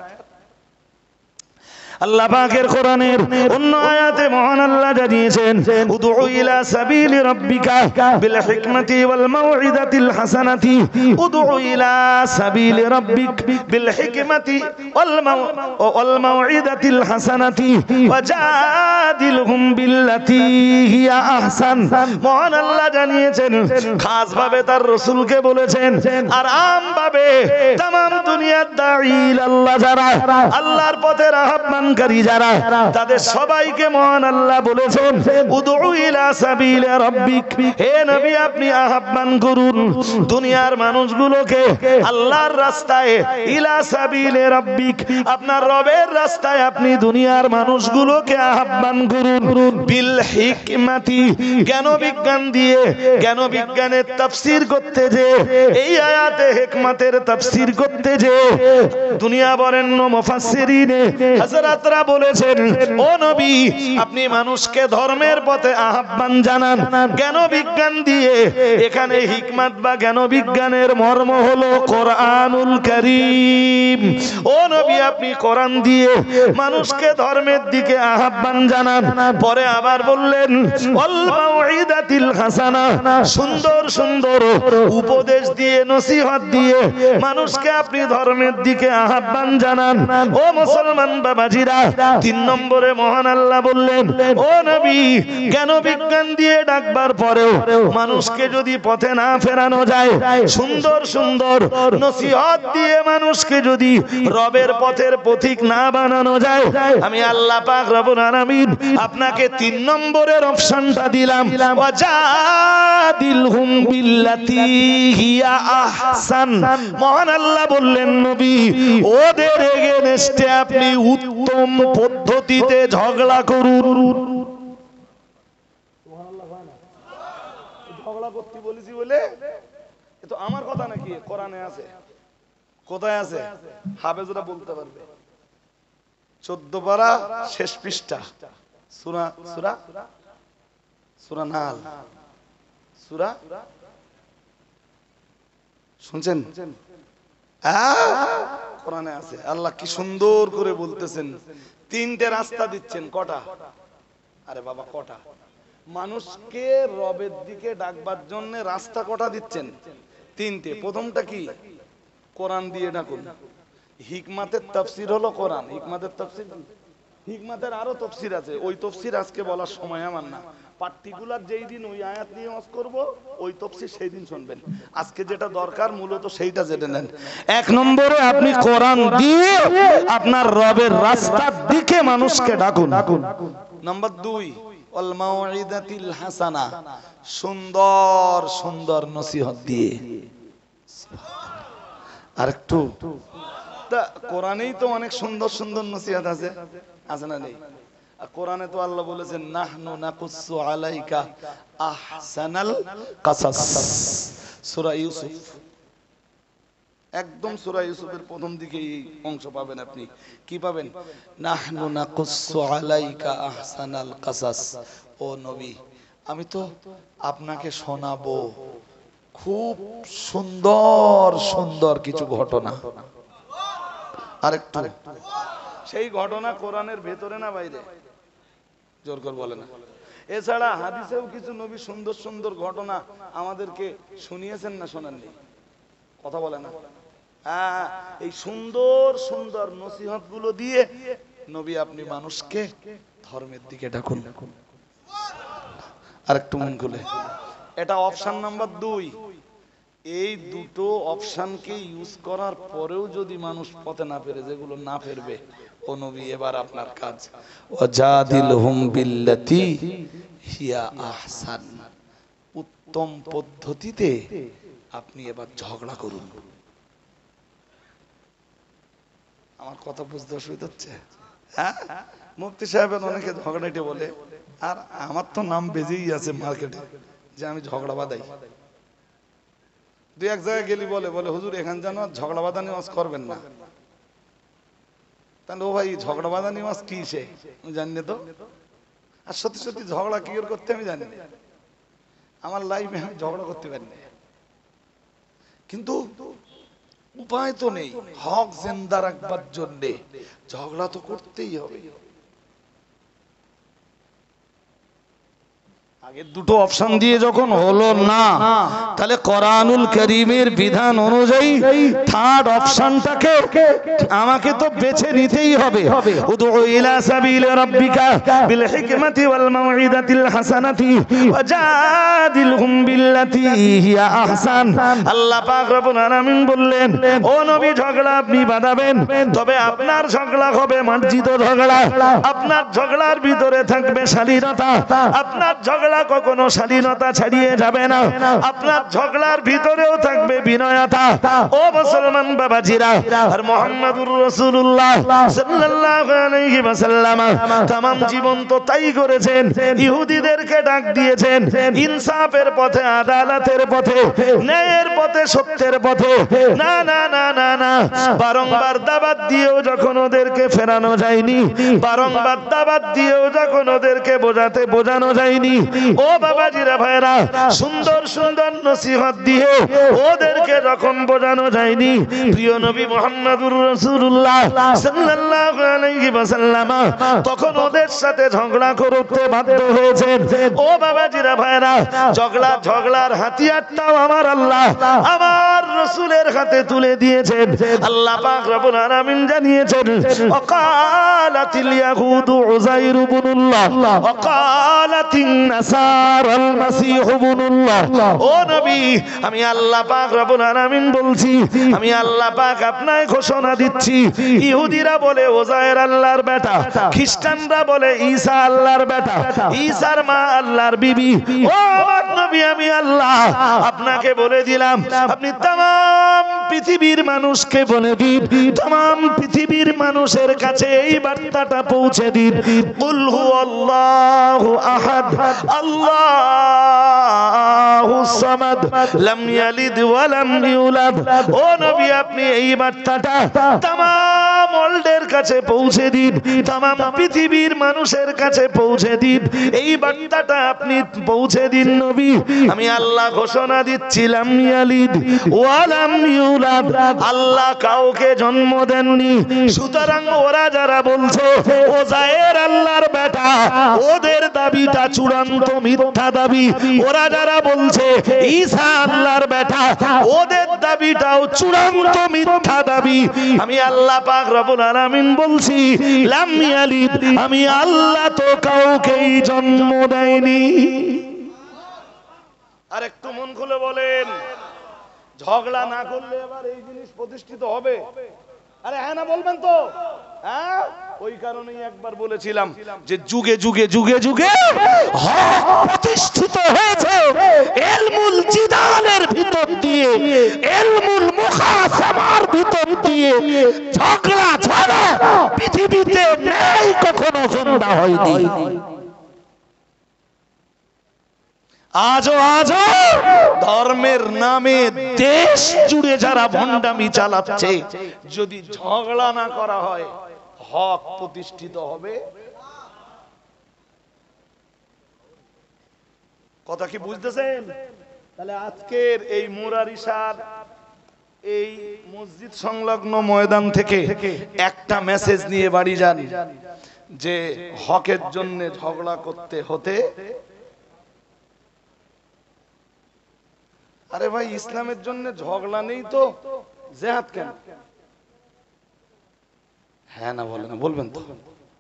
আল্লাহ পাকের কোরআনের অন্য আয়াতে মহান আল্লাহ জানিয়েছেন, উদউ ইলা সাবিলি রাব্বিকা বিল হিকমাতি ওয়াল মাউইযাতিল হাসানাতি। উদউ ইলা সাবিলি রাব্বিক বিল হিকমাতি ওয়াল মাউইযাতিল হাসানাতি ওয়াজাদিলহুম বিল্লাতী হিয়া আহসান। মহান আল্লাহ জানিয়েছেন, খাস ভাবে তার রাসূলকে বলেছেন, আর আম ভাবে तमाम দুনিয়ার দাঈ আল্লাহ যারা আল্লাহর পথে আহ্বান যারা, তাদের সবাইকে মহান আল্লাহ বলেছেন, উদউ ইলা সাবিলি রাব্বিক। হে নবী, আপনি আহ্বান করুন দুনিয়ার মানুষগুলোকে আল্লাহর রাস্তায়, ইলা সাবিলি রাব্বিক, আপনার রবের রাস্তায় আপনি দুনিয়ার মানুষগুলোকে আহ্বান করুন। বিল হিকমাতি, জ্ঞান বিজ্ঞান দিয়ে। জ্ঞান বিজ্ঞানের তাফসীর করতে যে, এই আয়াতে হিকমতের তাফসীর করতে যে দুনিয়া বরেণ্য মুফাসসিরিন হযরত বলেছেন, ও নবী, আপনি মানুষকে ধর্মের পথে আহ্বান জানান জ্ঞান বিজ্ঞান দিয়ে। এখানে হিকমত বা জ্ঞান বিজ্ঞানের মর্ম হলো কোরআনুল কারীম। ও নবী, আপনি কোরআন দিয়ে মানুষকে ধর্মের দিকে আহ্বান জানান। পরে আবার বললেন, ওয়াল মাউইদাতিল হাসানা, সুন্দর সুন্দর উপদেশ দিয়ে, নসিহত দিয়ে মানুষকে আপনি ধর্মের দিকে আহ্বান জানান। ও মুসলমান বাবাজিরা, 3 নম্বরে মহান আল্লাহ বললেন, ও নবী, জ্ঞান বিজ্ঞান দিয়ে ডাকবার পরেও মানুষকে যদি পথে না ফেরানো যায়, সুন্দর সুন্দর নসিহত দিয়ে মানুষকে যদি রবের পথের পথিক না বানানো যায়, আমি আল্লাহ পাক রব্বুল আলামিন আপনাকে 3 নম্বরের অপশনটা দিলাম, ওয়াজাদিলহুম বিল্লাতী হিয়া আহসান। মহান আল্লাহ বললেন, নবী, ওদের এগেইনস্টে আপনি উত্তম পদ্ধতিতে ঝগড়া করুন। ঝগড়া করতে বলেছি বলে এ তো আমার কথা নাকি, কোরআনে আছে। কোথায় আছে? হাফেজরা বলতে পারবে। 14 পারা শেষ পৃষ্ঠা, সূরা সূরা সূরা নাল, সূরা শুনছেন? কোরআনে আছে। আল্লাহ কি সুন্দর করে বলতেছেন, 3টে রাস্তা দিচ্ছেন। কটা? আরে বাবা, কটা? মানুষকে রবের দিকে ডাকবার জন্য রাস্তা কটা দিচ্ছেন? 3টে। প্রথমটা কি? কোরআন দিয়ে ডাকুন। হিকমতের তাফসীর হলো কোরআন। হিকমতের তাফসীর, হিকমতের আরো তাফসীর আছে, ওই তাফসীর আজকে বলার সময় আমার না। পার্টিকুলার যেই দিন ওই আয়াত নিয়ে ওয়াজ করব, ওই তাফসীর সেই দিন শুনবেন। আজকে যেটা দরকার মূলত সেইটা জেনে নেন। 1 নম্বরে আপনি কোরআন দিয়ে আপনার রবের রাস্তার দিকে মানুষকে ডাকুন। নাম্বার 2, ওয়াল মাউইদাতিল হাসানা, সুন্দর সুন্দর নসিহত দিয়ে। আরেকটু তা কোরআনেই তো অনেক সুন্দর সুন্দর নসিহত আছে, আছে না নেই? আর কোরআনে তো আল্লাহ বলেছেন নাহনু নাকুসু আলাইকা আহসানাল কাসাস, সূরা ইউসুফ, একদম সূরা ইউসুফের প্রথম দিকে এই অংশ পাবেন আপনি। কি পাবেন? নাহনু নাকুসু আলাইকা আহসানাল কাসাস। ও নবী, আমি তো আপনাকে শোনাবো খুব সুন্দর সুন্দর কিছু ঘটনা। আরেকটু, সেই ঘটনা কোরআনের ভেতরে না বাইরে? জোর করে বলে না। এছাড়া হাদিসেও কিছু নবী সুন্দর সুন্দর ঘটনা আমাদেরকে শুনিয়েছেন না শোনাননি? কথা বলে না? হ্যাঁ, এই সুন্দর সুন্দর নসিহত গুলো দিয়ে নবী আপনি মানুষকে ধর্মের দিকে ডাকুন। আরেকটু মন খুলে, এটা অপশন নাম্বার 2। এই দুটো অপশনকে ইউজ করার পরেও যদি মানুষ পথে না ফেরে, যেগুলো না ফেরবে, ও নবী এবার আপনার কাজ ওয়াজাদিলহুম বিল্লাতি হিয়া আহসান, উত্তম পদ্ধতিতে আপনি এবার ঝগড়া করুন। আমার কথা বুঝতে অসুবিধা হচ্ছে? হ্যাঁ, মুফতি সাহেবের অনেকে ঝগড়াটে বলে, আর আমার তো নাম বেজেই আছে মার্কেটে যে আমি ঝগড়া বাঁধাই। দুই এক জায়গায় গেলি বলে হুজুর এখান যেন ঝগড়া বাঁধা নিওয়াজ করবেন না। তাহলে ও ভাই ঝগড়া বাঁধা নিওয়াজ কি সে জানি না তো। আর সত্যি সত্যি ঝগড়া কি করে করতে আমি জানি না, আমার লাইফে আমি ঝগড়া করতে পারি না। কিন্তু উপায় তো নেই, হক জিন্দা রাখবার জন্য ঝগড়া তো করতেই হবে। আগে দুটো অপশন দিয়ে যখন হলো না, তাহলে কোরআনুল কারীমের বিধান অনুযায়ী থার্ড অপশনটাকে আমাকে তো বেছে নিতেই হবে। উদউ ইলা সাবিল রাব্বিকা বিল হিকমাতি ওয়াল মাউইদাতিল হাসানাতি ওয়াজাদিলহুম বিল্লাতি হিয়া আহসান। আল্লাহ পাক রব্বুল আলামিন বললেন, ও নবী, ঝগড়া আপনি বাঁধাবেন, তবে আপনার ঝগড়া হবে মার্জিত ঝগড়া। আপনার ঝগড়ার ভিতরে থাকবে শালীনতা, আপনার ঝগড়া কখনো শালীনতা ছাড়িয়ে যাবে না, আপনার ঝগড়ার ভিতরেও থাকবে বিনয়তা। ও মুসলমান বাবাজিরা, আর মুহাম্মাদুর রাসূলুল্লাহ সাল্লাল্লাহু আলাইহি ওয়াসাল্লাম तमाम জীবন তো তাই করেছেন। ইহুদিদেরকে ডাক দিয়েছেন ইনসাফের পথে, আদালতের পথে, ন্যায়ের পথে, সত্যের পথে। না না না না না, বারংবার দাওয়াত দিয়েও যখন ওদেরকে ফেরানো যায়নি, বারংবার দাওয়াত দিয়েও যখন ওদেরকে বোঝানো যায়নি, ও বাবাজিরা ভাইরা, সুন্দর সুন্দর নসিহত দিয়ে ওদেরকে যখন বোঝানো যায়নি, প্রিয় নবী মুহাম্মদুর রাসূলুল্লাহ সাল্লাল্লাহু আলাইহি ওয়াসাল্লাম তখন ওদের সাথে ঝগড়া করতে বাধ্য হয়েছেন। ও বাবাজিরা ভাইরা, ঝগড়ার হাতিয়ারটাও আমার আল্লাহ আমার রাসূলের হাতে তুলে দিয়েছেন। আল্লাহ পাক রব্বুল আলামিন জানিয়েছেন, ওয়াকালাতিল ইয়াহুদু উযাইর ইবনুল্লাহ ওয়াকালাতিন নাসারাল মাসীহ ইবনুল্লাহ। ও নবী, আমি আল্লাহ পাক রব্বুল আলামিন বলছি, আমি আল্লাহ পাক আপনাকে ঘোষণা দিচ্ছি, ইহুদিরা বলে ওজায়ের আল্লাহর বেটা, খ্রিস্টানরা বলে ঈসা আল্লাহর বেটা, ঈসার মা আল্লাহর বিবি। ও আমার নবী, আমি আল্লাহ আপনাকে বলে দিলাম, আপনি तमाम পৃথিবীর মানুষকে বলে দিন, तमाम পৃথিবীর মানুষের কাছে এই বার্তাটা পৌঁছে দিন, কুল হুয়াল্লাহু আহাদ আল্লাহুস সামাদ লাম ইয়ালিদ ওয়া লাম ইউলাদ। ও নবী, আপনি এই বার্তাটা तमाम ওয়ার্ল্ডের কাছে পৌঁছে দিন, तमाम পৃথিবীর মানুষের কাছে পৌঁছে দিন, এই বার্তাটা আপনি পৌঁছে দিন নবী। আমি আল্লাহ ঘোষণা দিচ্ছিলাম, ইয়ালিদ ওয়া লাম ইউলাদ, আল্লাহ কাউকে জন্ম দেননি। সুতরাং ওরা যারা বলছে ওজায়ের আল্লাহর বেটা, ওদের দাবিটা চূড়ান্ত মিথ্যা দাবি। ওরা যারা বলছে ঈসা আল্লাহর বেটা, ওদের দাবিটাও চূড়ান্ত মিথ্যা দাবি। আমি আল্লাহ পাক রব্বুল আলামিন বলছি, লাম ইয়ালিদ, আমি আল্লাহ তো কাউকেই জন্ম দেয়নি। আর একটু মন খুলে বলেন, ঝগড়া না করলে এবার এই জিনিস প্রতিষ্ঠিত হবে? আরে হ্যাঁ না বলবেন তো? হ্যাঁ, ওই কারণেই একবার বলেছিলাম যে যুগে যুগে যুগে যুগে হক প্রতিষ্ঠিত হয়েছে ইলমুল জিদালের ভিতর দিয়ে, ইলমুল মুখ মুকাসামার ভিতর দিয়ে ঝগড়া ছাড়া পৃথিবীতে নেই, কখনো জিন্দা হয়নি। আজও ধর্মের নামে দেশ জুড়ে যারা ভণ্ডামি চালাচ্ছে, যদি ঝগড়া না করা হয় হক প্রতিষ্ঠিত হবে। কথা কি বুঝতেছেন? তাহলে আজকের এই মুরারিসার এই মসজিদ সংলগ্ন ময়দান থেকে একটা মেসেজ নিয়ে বাড়ি যান, যে হকের জন্য ঝগড়া করতে হতে। আরে ভাই, ইসলামের জন্য ঝগড়া নেই তো জিহাদ কেন? হ্যাঁ না বলেন, বলবেন তো,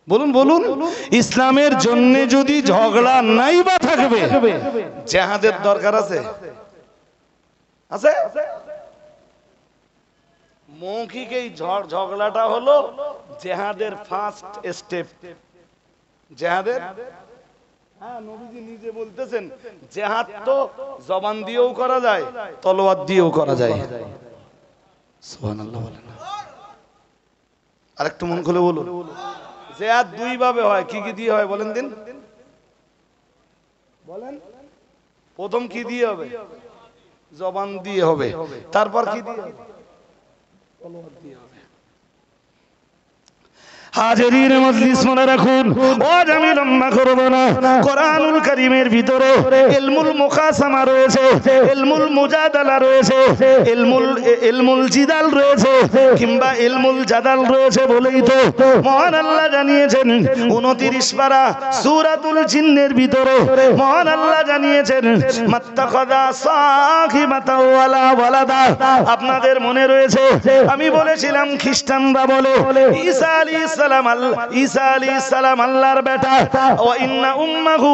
বলুন বলুন। ইসলামের জন্য যদি ঝগড়া নাই বা থাকবে, জিহাদের দরকার আছে? আছে? মৌখিক এই ঝগড়াটা হলো জিহাদের ফার্স্ট স্টেপ। জিহাদের, হ্যাঁ, নবীজি নিজে বলতেছেন জিহাদ তো জবান দিয়েও করা যায়, তলোয়ার দিয়েও করা যায়। সুবহানাল্লাহ বলেন। আরেকটু মন খুলে বলুন। জিহাদ দুই ভাবে হয়। কি কি দিয়ে হয় বলেন দিন, বলেন। প্রথম কি দিয়ে হবে? জবান দিয়ে হবে। তারপর কি দিয়ে হবে? তলোয়ার দিয়ে হবে। হাজিরিন মজলিস মনে রাখুন, ও আমি লম্বা করব না। কোরআনুল কারীমের ভিতরে ইলমুল মুকাসামা রয়েছে, ইলমুল মুজাদালা রয়েছে, ইলমুল জিদাল রয়েছে, কিংবা ইলমুল জাদাল রয়েছে বলেই তো মহান আল্লাহ জানিয়েছেন 29 পারা সূরাতুল জিন্নের ভিতরে মহান আল্লাহ জানিয়েছেন মাত্তাখাযা সাহিবাতাও ওয়ালা ওয়ালাদা। আপনাদের মনে রয়েছে আমি বলেছিলাম খ্রিস্টানরা বলে ঈসা আলাইহিস ঈসা আলাইহিস সালাম আল্লাহর বেটা, ওয়া ইন্না উম্মাহু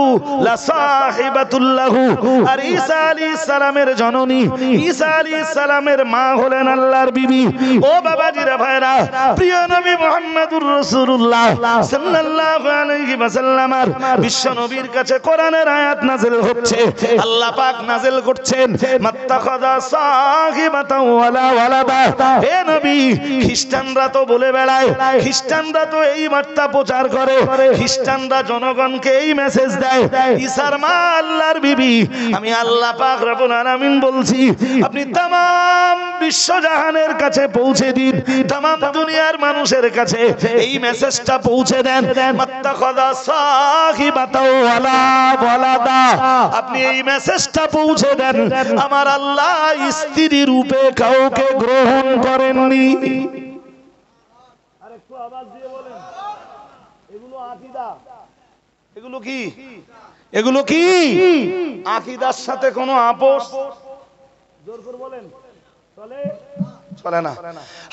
লাসাহিবাতুল লাহু। আর ঈসা আলাইহিস সালামের জননী, ঈসা আলাইহিস সালামের মা হলেন আল্লাহর বিবি। ও বাবাজিরা ভাইরা, প্রিয় নবী মুহাম্মদুর রাসূলুল্লাহ সাল্লাল্লাহু আলাইহি ওয়াসাল্লামের বিশ্ব নবীর কাছে কোরআনের আয়াত নাযিল হচ্ছে। আল্লাহ পাক নাযিল করছেন মাত্তাখাযা সাহিবাতাও ওয়ালা ওয়ালাদা। হে নবী, খ্রিস্টানরা তো বলে বেড়ায়, খ্রিস্টানরা তো এই বার্তা প্রচার করে, খ্রিস্টানরা জনগণকে এই মেসেজ দেয় ঈসার মা আল্লাহর বিবি। আমি আল্লাহ পাক রব্বুল আলামিন বলছি, আপনি तमाम বিশ্বজাহানের কাছে পৌঁছে দিন, तमाम দুনিয়ার মানুষের কাছে এই মেসেজটা পৌঁছে দেন মাত্তাখাযা সাহিবাতাও ওয়ালা ওয়ালাদা। আপনি এই মেসেজটা পৌঁছে দেন, আমার আল্লাহ স্ত্রী রূপে কাউকে গ্রহণ করেননি। আরেকটু আওয়াজ দিয়ে বলেন, এগুলো আকীদা। এগুলো কি? এগুলো কি? আকীদার সাথে কোনো আপোষ, জোর করে বলেন, চলে? চলে না।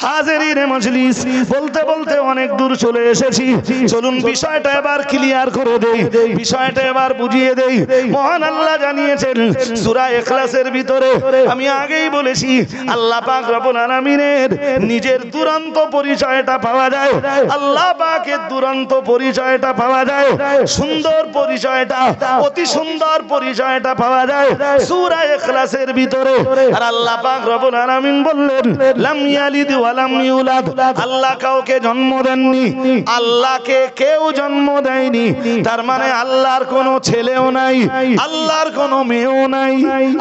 হাজিরিনে মজলিস, বলতে বলতে অনেক দূর চলে এসেছি। চলুন বিষয়টা এবার ক্লিয়ার করে দেই, বিষয়টা এবার বুঝিয়ে দেই। মহান আল্লাহ জানিয়েছেন সূরা ইখলাসের ভিতরে, আমি আগেই বলেছি আল্লাহ পাক রব্বুল আলামিনের নিজের দুরন্ত পরিচয়টা পাওয়া যায়। আল্লাহ পাকের দুরন্ত পরিচয়টা পাওয়া যায়, সুন্দর পরিচয়টা, অতি সুন্দর পরিচয়টা পাওয়া যায় সূরা ইখলাসের ভিতরে। আর আল্লাহ পাক রব্বুল আলামিন বললেন লাম ইয়ালিদ ওয়া লাম ইউলাদ। আল্লাহ কাউকে জন্ম দেননি, আল্লাহকে কেউ জন্ম দেয়নি। তার মানে আল্লাহর কোনো ছেলেও নাই, আল্লাহর কোনো মেয়েও নাই,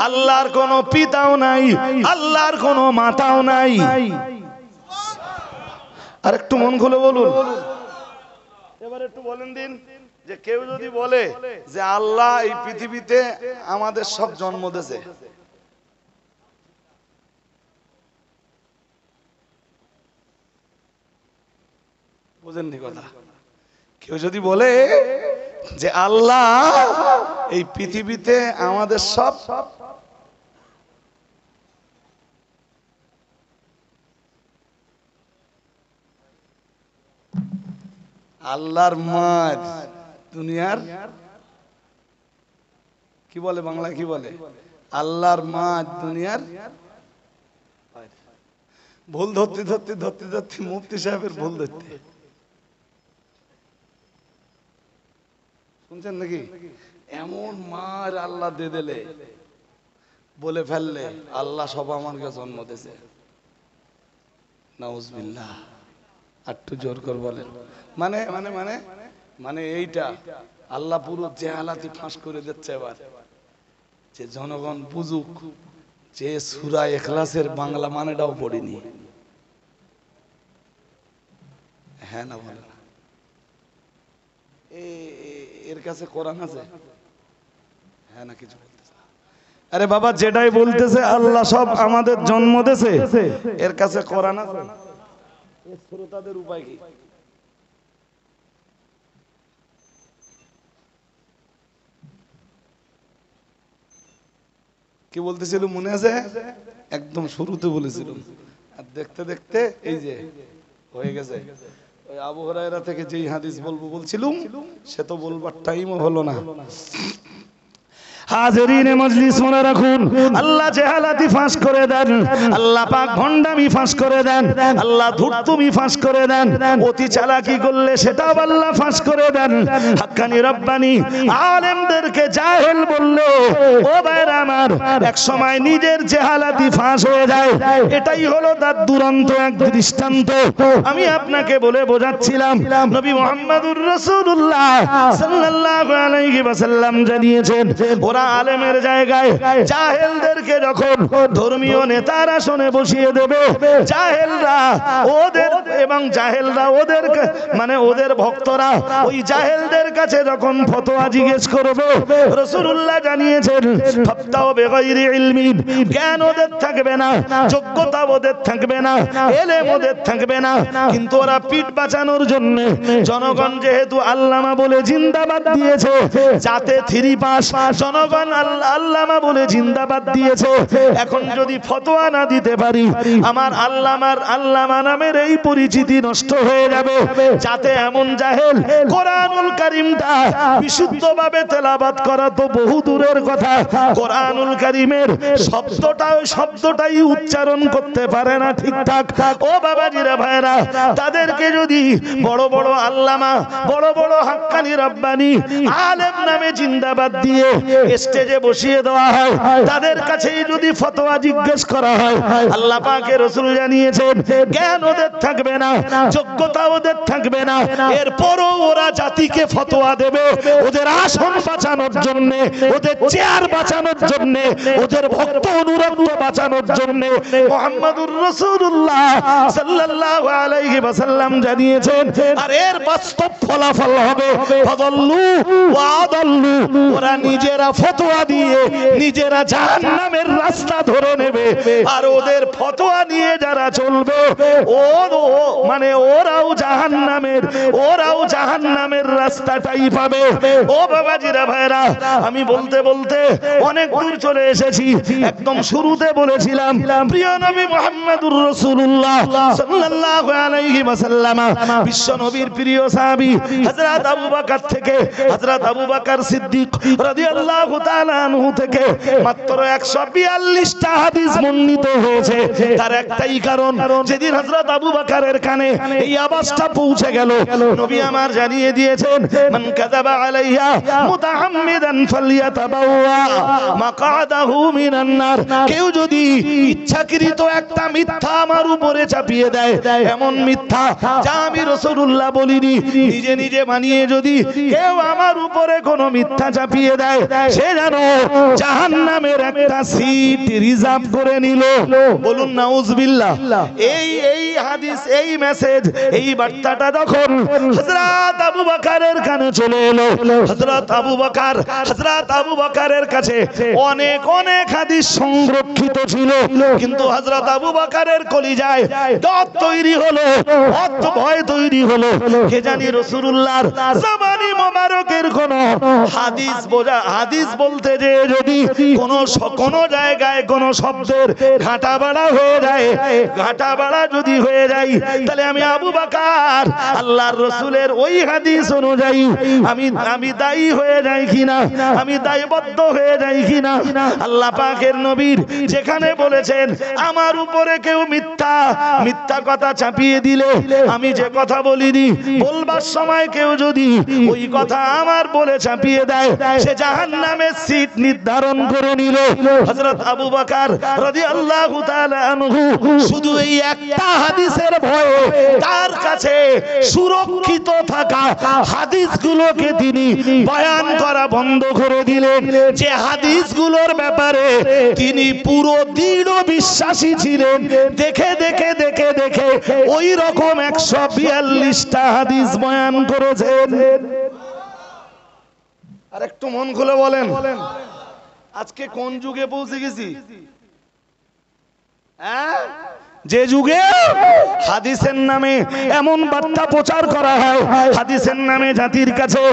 আল্লাহর কোনো পিতাও নাই, আল্লাহর কোনো মাতাও নাই। আর একটু মন খুলে বলুন। এবার একটু বলেন দিন, যে কেউ যদি বলে যে আল্লাহ এই পৃথিবীতে আমাদের সব জন্ম দিয়েছে, বুঝেননি কথা? কেউ যদি বলে যে আল্লাহ এই পৃথিবীতে আমাদের সব, আল্লাহর মা দুনিয়ার, কি বলে বাংলায়, কি বলে? আল্লাহর মা দুনিয়ার। ভুল ধরতে ধরতে ধরতে ধরতে মুফতি সাহেবের ভুল ধরতে, শুনছেন নাকি? এমন মার আল্লাহ দিয়ে দিলে, বলে ফেললে আল্লাহ সব আমাকে জন্ম দিয়েছে। নাউজুবিল্লাহ। একটু জোর করে বলেন। মানে মানে মানে মানে এইটা আল্লাহ পুরো জেহালাতি ফাঁস করে দিচ্ছে এবার, যে জনগণ বুঝুক যে সূরা ইখলাসের বাংলা মানেটাও পড়িনি। হ্যাঁ না বলেন? এর কাছে কোরআন আছে? হ্যাঁ না কিছু বলতেছে? আরে বাবা যেটাই বলতেছে আল্লাহ সব আমাদের জন্ম দেছে, এর কাছে কোরআন আছে? এর শ্রোতাদের উপায় কি? কি বলতেছিল মনে আছে? একদম শুরুতে বলেছিলাম, আর দেখতে দেখতে এই যে হয়ে গেছে। ওই আবু হুরায়রা থেকে যেই হাদিস বলবো বলছিলাম সে তো বলবার টাইমও হলো না। হাজিরিনে মজলিস মনে রাখুন, আল্লাহ জেহালাতি ফাঁস করে দেন, আল্লাহ পাক ভণ্ডামি ফাঁস করে দেন, আল্লাহ ধূর্তুমি ফাঁস করে দেন, অতি চালাকি করলে সেটাও আল্লাহ ফাঁস করে দেন। হাক্কানি রব্বানি আলেমদেরকে জাহেল বললে ও ভাইরা আমার এক সময় নিজের জেহালাতি ফাঁস হয়ে যায়। এটাই হলো তার দুরন্ত এক দৃষ্টান্ত। আমি আপনাকে বলে বোঝাচ্ছিলাম, নবী মুহাম্মদুর রাসূলুল্লাহ সাল্লাল্লাহু আলাইহি ওয়াসাল্লাম জানিয়েছেন, ওরা আলেমের জায়গায় জাহেলদেরকে যখন ধর্মীয় নেতার আসনে বসিয়ে দেবে, জাহেলরা ওদের এবং জাহেলরা ওদের মানে ওদের ভক্তরা ওই জাহেলদের কাছে যখন ফতোয়া জিজ্ঞেস করবে, রাসূলুল্লাহ জানিয়েছেন ফাফতাও বিগাইরি ইলমিন, জ্ঞান ওদের থাকবে না, যোগ্যতা ওদের থাকবে না, ইলম ওদের থাকবে না, কিন্তু ওরা পিঠ বাঁচানোর জন্য জনগণ যেহেতু আল্লামা বলে জিন্দাবাদ দিয়েছে, যাতে 3 পাস জনগণ আল্লামা বলে জিন্দাবাদ দিয়েছে, এখন যদি ফতোয়া না দিতে পারি আমার আল্লামা নামের এই পরিচিতি নষ্ট হয়ে যাবে। যাতে এমন জাহেল কোরআনুল কারীমটা বিশুদ্ধভাবে তেলাওয়াত করা তো বহু দূরের কথা, কোরআনুল কারীমের শব্দটাই উচ্চারণ করতে পারে না ঠিকঠাক। ও বাবাজিরা ভাইরা, তাদেরকে যদি বড় বড় আল্লামা, বড় বড় হাক্কানি রব্বানি আলেম নামে জিন্দাবাদ দিয়ে স্টেজে বসিয়ে দেওয়া হয়, তাদের কাছেই যদি ফতোয়া জিজ্ঞেস করা হয়, আল্লাহ পাকের রাসূল জানিয়েছেন জ্ঞান ওদের থাকবে না, যোগ্যতা ওদের থাকবে না, এরপরও ওরা জাতিকে ফতোয়া দেবে ওদের আসন বাঁচানোর জন্য, ওদের চেয়ার বাঁচানোর জন্য, ওদের ভক্ত অনুরাগ বাঁচানোর জন্য। মুহাম্মদুর রাসূলুল্লাহ সাল্লাল্লাহু আলাইহি ওয়াসাল্লাম জানিয়েছেন, আর এর বাস্তব ফলাফল হবে ফাদাল্লু ওয়া আদাল্লু, ওরা নিজেরা ফতোয়া দিয়ে নিজেরা জাহান্নামের রাস্তা ধরে নেবে, আর ওদের ফতোয়া নিয়ে যারা চলবে মানে ওরাও জাহান্নামের রাস্তাটাই পাবে। ও বাবাজিরা ভাইরা, আমি বলতে বলতে অনেক দূর চলে এসেছি। একদম শুরুতে বলেছিলাম প্রিয় নবী মুহাম্মদুর রাসূলুল্লাহ সাল্লাল্লাহু আলাইহি ওয়াসাল্লাম বিশ্ব নবীর প্রিয় সাহাবী হযরত আবু বকর থেকে, হযরত আবু বকর সিদ্দিক রাদিয়াল্লাহু তাআলা আনহু থেকে মাত্র 142টা হাদিস বর্ণিত হয়েছে। তার একটাই কারণ, যেদিন হযরত আবু বকরের কানে এই আওয়াজটা পৌঁছে গেল, নবী আমার জানিয়ে দিয়েছেন মান কাযাবা আলাইয়া মুতাআম্মিদান ফালইয়াতাবাওয়া মাকআদাহু মিনান নার, কেউ যদি ইচ্ছাকৃত একটা মিথ্যা আমার উপরে চাপিয়ে দেয়, এমন মিথ্যা যা আমি রাসূলুল্লাহ বলিনি, নিজে নিজে বানিয়ে যদি কেউ আমার উপরে কোনো মিথ্যা চাপিয়ে দেয়, সে যেন জাহান্নামের একটা সিট রিজার্ভ করে নিল। বলুন নাউজুবিল্লাহ। এই হাদিস, এই মেসেজ, এই বার্তাটা যখন হযরত আবু বকরের কানে চলে এলো, হযরত আবু বকরের কাছে অনেক হাদিস সংরক্ষিত ছিল, কিন্তু হযরত আবু বকরের কলিজায় ডর তৈরি হলো, ভয় তৈরি হলো, কে জানি রাসূলুল্লাহর জবানি মোবারকের কোন হাদিস বলতে যে যদি কোন জায়গায় কোন শব্দের ঘাটা বাড়া হয়ে যায়, যদি হয়ে যায়, তাহলে আমি আবু বকর আল্লাহর রাসূলের ওই হাদিস অনুযায়ী আমি দায়ী হয়ে যাই কিনা, আমি দায়বদ্ধ হয়ে যাই কিনা। আল্লাহ পাকের নবীর যেখানে বলেছেন আমার উপরে কেউ মিথ্যা কথা চাপিয়ে দিলে, আমি যে কথা বলিনি বলবার সময় কেউ যদি ওই কথা আমার বলে চাপিয়ে দেয়, সে জাহান্নামে জাহান্নামের সিট নির্ধারণ করে নিল হযরত আবু বকর রাদিয়াল্লাহু তাআলা আনহু শুধু এই একটা হাদিসের ভয়ে তার কাছে সুরক্ষিত থাকা হাদিসগুলোকে তিনি বয়ান করা বন্ধ করে দিলেন যে হাদিসগুলোর ব্যাপারে তিনি পুরো দৃঢ় বিশ্বাসী ছিলেন দেখে দেখে দেখে দেখে ওই রকম 142টা হাদিস বয়ান করেছেন আর একটু মন খুলে বলেন আজকে কোন যুগে পৌঁছে গেছি হ্যাঁ যে যুগে হাদিসের নামে এমন বার্তা প্রচার করা হয় হাদিসের নামে জাতির কাছে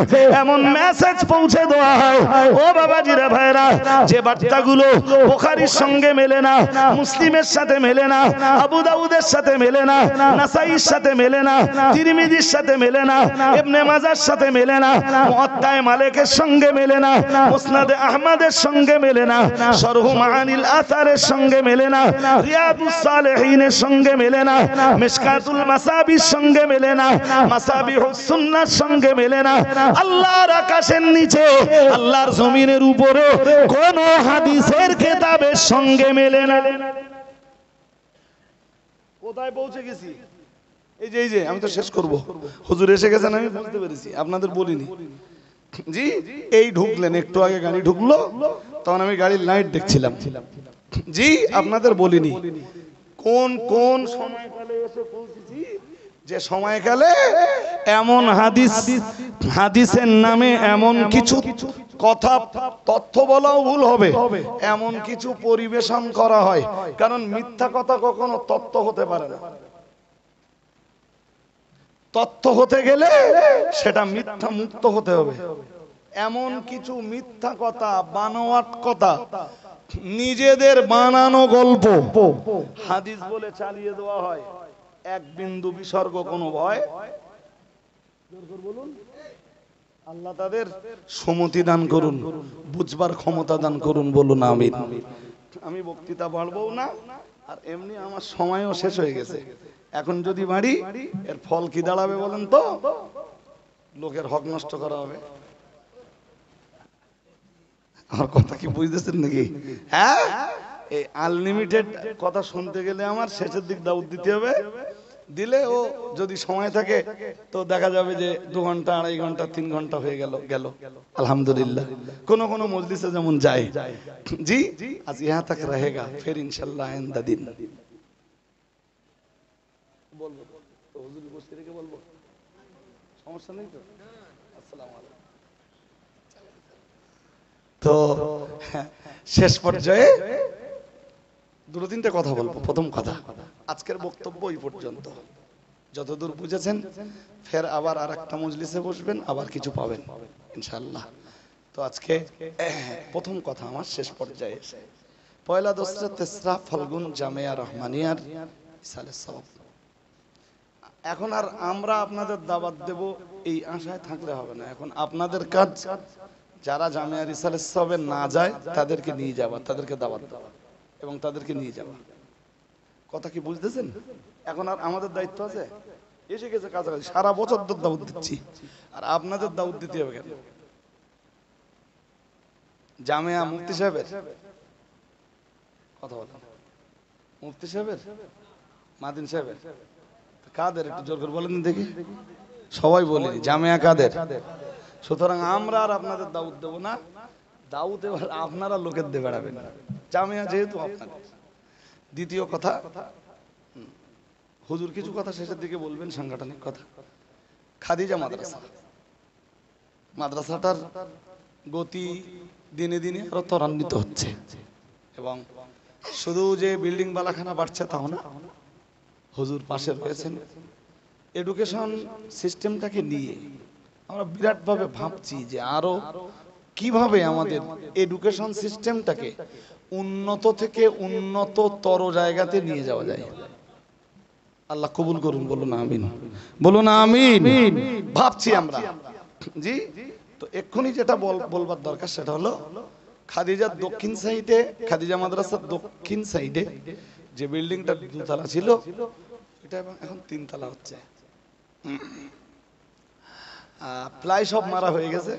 এমন মেসেজ পৌঁছে দেওয়া হয় ও বাবাজিরা ভাইরা যে বার্তাগুলো বুখারীর সঙ্গে মেলে না মুসলিমের সাথে মেলে না আবু দাউদের সাথে মেলে না নাসাইর সাথে মেলে না তিরমিজির সাথে মেলে না ইবনে মাজাহর সাথে মেলে না মুআত্তায়ে মালিকের সঙ্গে মেলে না মুসনাদে আহমদের সঙ্গে মেলে না শরহ মাআনিল আসারের সঙ্গে মেলে না রিয়াদুস সালিহিন সঙ্গে মেলে না মিশকাতুল মাসাবির সঙ্গে মেলে না মাসাবিহুস সুন্নাহর সঙ্গে মেলে না আল্লাহর আকাশের নিচে আল্লাহর জমিনের উপরে কোন হাদিসের কিতাবের সঙ্গে মেলে না কোথায় পৌঁছে গেছি এই যে আমি তো শেষ করব হুজুর এসে গেছেন আমি বুঝতে পেরেছি আপনাদের বলিনি জি এই ঢুকলেন একটু আগে গাড়ি ঢুকলো তখন আমি গাড়ির লাইট দেখছিলাম জি আপনাদের বলিনি কোন কোন সময়কালে এসে পৌঁছেছি যে সময়কালে এমন হাদিসের নামে এমন কিছু কথা তথ্য বলাও ভুল হবে এমন কিছু পরিবেশন করা হয় কারণ মিথ্যা কথা কখনো তথ্য হতে পারে না তথ্য হতে গেলে সেটা মিথ্যা মুক্ত হতে হবে এমন কিছু মিথ্যা কথা বানোয়াট কথা নিজেদের বানানো গল্প হাদিস বলে চালিয়ে দেওয়া হয় এক বিন্দু বিসর্গ কোনো ভয় বলুন আল্লাহ তাদের সম্মতি দান করুন বুঝবার ক্ষমতা দান করুন বলুন আমিন আমি বক্তৃতা বাড়বো না আর এমনি আমার সময়ও শেষ হয়ে গেছে এখন যদি বাড়ি এর ফল কি দাঁড়াবে বলেন তো লোকের হক নষ্ট করা হবে আমার কথা কি বুঝতেছেন নাকি হ্যাঁ এই আনলিমিটেড কথা শুনতে গেলে আমার শেষের দিক দাউদ দিতে হবে দিলে ও যদি সময় থাকে তো দেখা যাবে যে 2 ঘন্টা 2.5 ঘন্টা 3 ঘন্টা হয়ে গেল আলহামদুলিল্লাহ কোন কোন মজলিসে যেমন যায় জি আজ ইহা তক रहेगा फिर इंशाल्लाह आइंदा दिन বলবো তো হুজুর বসে রেখে বলবো সমস্যা নেই তো আসসালামু আলাইকুম তো শেষ পর্যায়ে 2-3টা কথা বলবো প্রথম কথা আজকের বক্তব্য এই পর্যন্ত যতদূর বুঝেছেন ফের আবার আরেকটা মজলিসে বসবেন আবার কিছু পাবেন ইনশাআল্লাহ তো আজকে প্রথম কথা আমার শেষ পর্যায়ে পয়লা দোসরা তেসরা ফাল্গুন জামিয়া রহমানিয়ার ইসালের সওয়াব এখন আর আমরা আপনাদের দাওয়াত দেব এই আশায় থাকলে হবে না এখন আপনাদের কাজ যারা জামিয়া রিসালের সওয়াবে না যায় তাদেরকে নিয়ে যাওয়া তাদেরকে দাওয়াত দেওয়া এবং তাদেরকে নিয়ে যাওয়া কথা কি বুঝতেছেন এখন আর আমাদের দায়িত্ব আছে এসে গেছে কাছাকাছি সারা বছর দাওয়াত দিচ্ছি আর আপনাদের দাওয়াত দিতে হবে কেন জামিয়া মুফতি সাহেবের কথা বলেন মুফতি সাহেবের মাদিন সাহেবের কাদের একটু জোর করে বলেন দেখি সবাই বলিনি জামিয়া কাদের সুতরাং আমরা আর আপনাদের দাউদ দেব না দাউদ এবার আপনারা লোকের দিয়ে বেড়াবেন জামিয়া যেহেতু আপনাদের দ্বিতীয় কথা হুজুর কিছু কথা শেষের দিকে বলবেন সাংগঠনিক কথা খাদিজা মাদ্রাসাটার গতি দিনে দিনে আরো ত্বরান্বিত হচ্ছে এবং শুধু যে বিল্ডিং বালাখানা বাড়ছে তাও না হুজুর পাশে রয়েছেন এডুকেশন সিস্টেমটাকে নিয়ে আমরা বিরাটভাবে ভাবছি যে আরো কিভাবে আমাদের এডুকেশন সিস্টেমটাকে উন্নত থেকে উন্নততর জায়গাতে নিয়ে যাওয়া যায় আল্লাহ কবুল করুন বলুন আমিন বলুন আমিন ভাবছি আমরা জি তো এক্ষুনি যেটা বলবার দরকার সেটা হলো খাদিজার দক্ষিণ সাইডে খাদিজা মাদ্রাসার দক্ষিণ সাইডে যে বিল্ডিংটা 2 তলা ছিল এটা এখন 3 তলা হচ্ছে প্লাই সব মারা হয়ে গেছে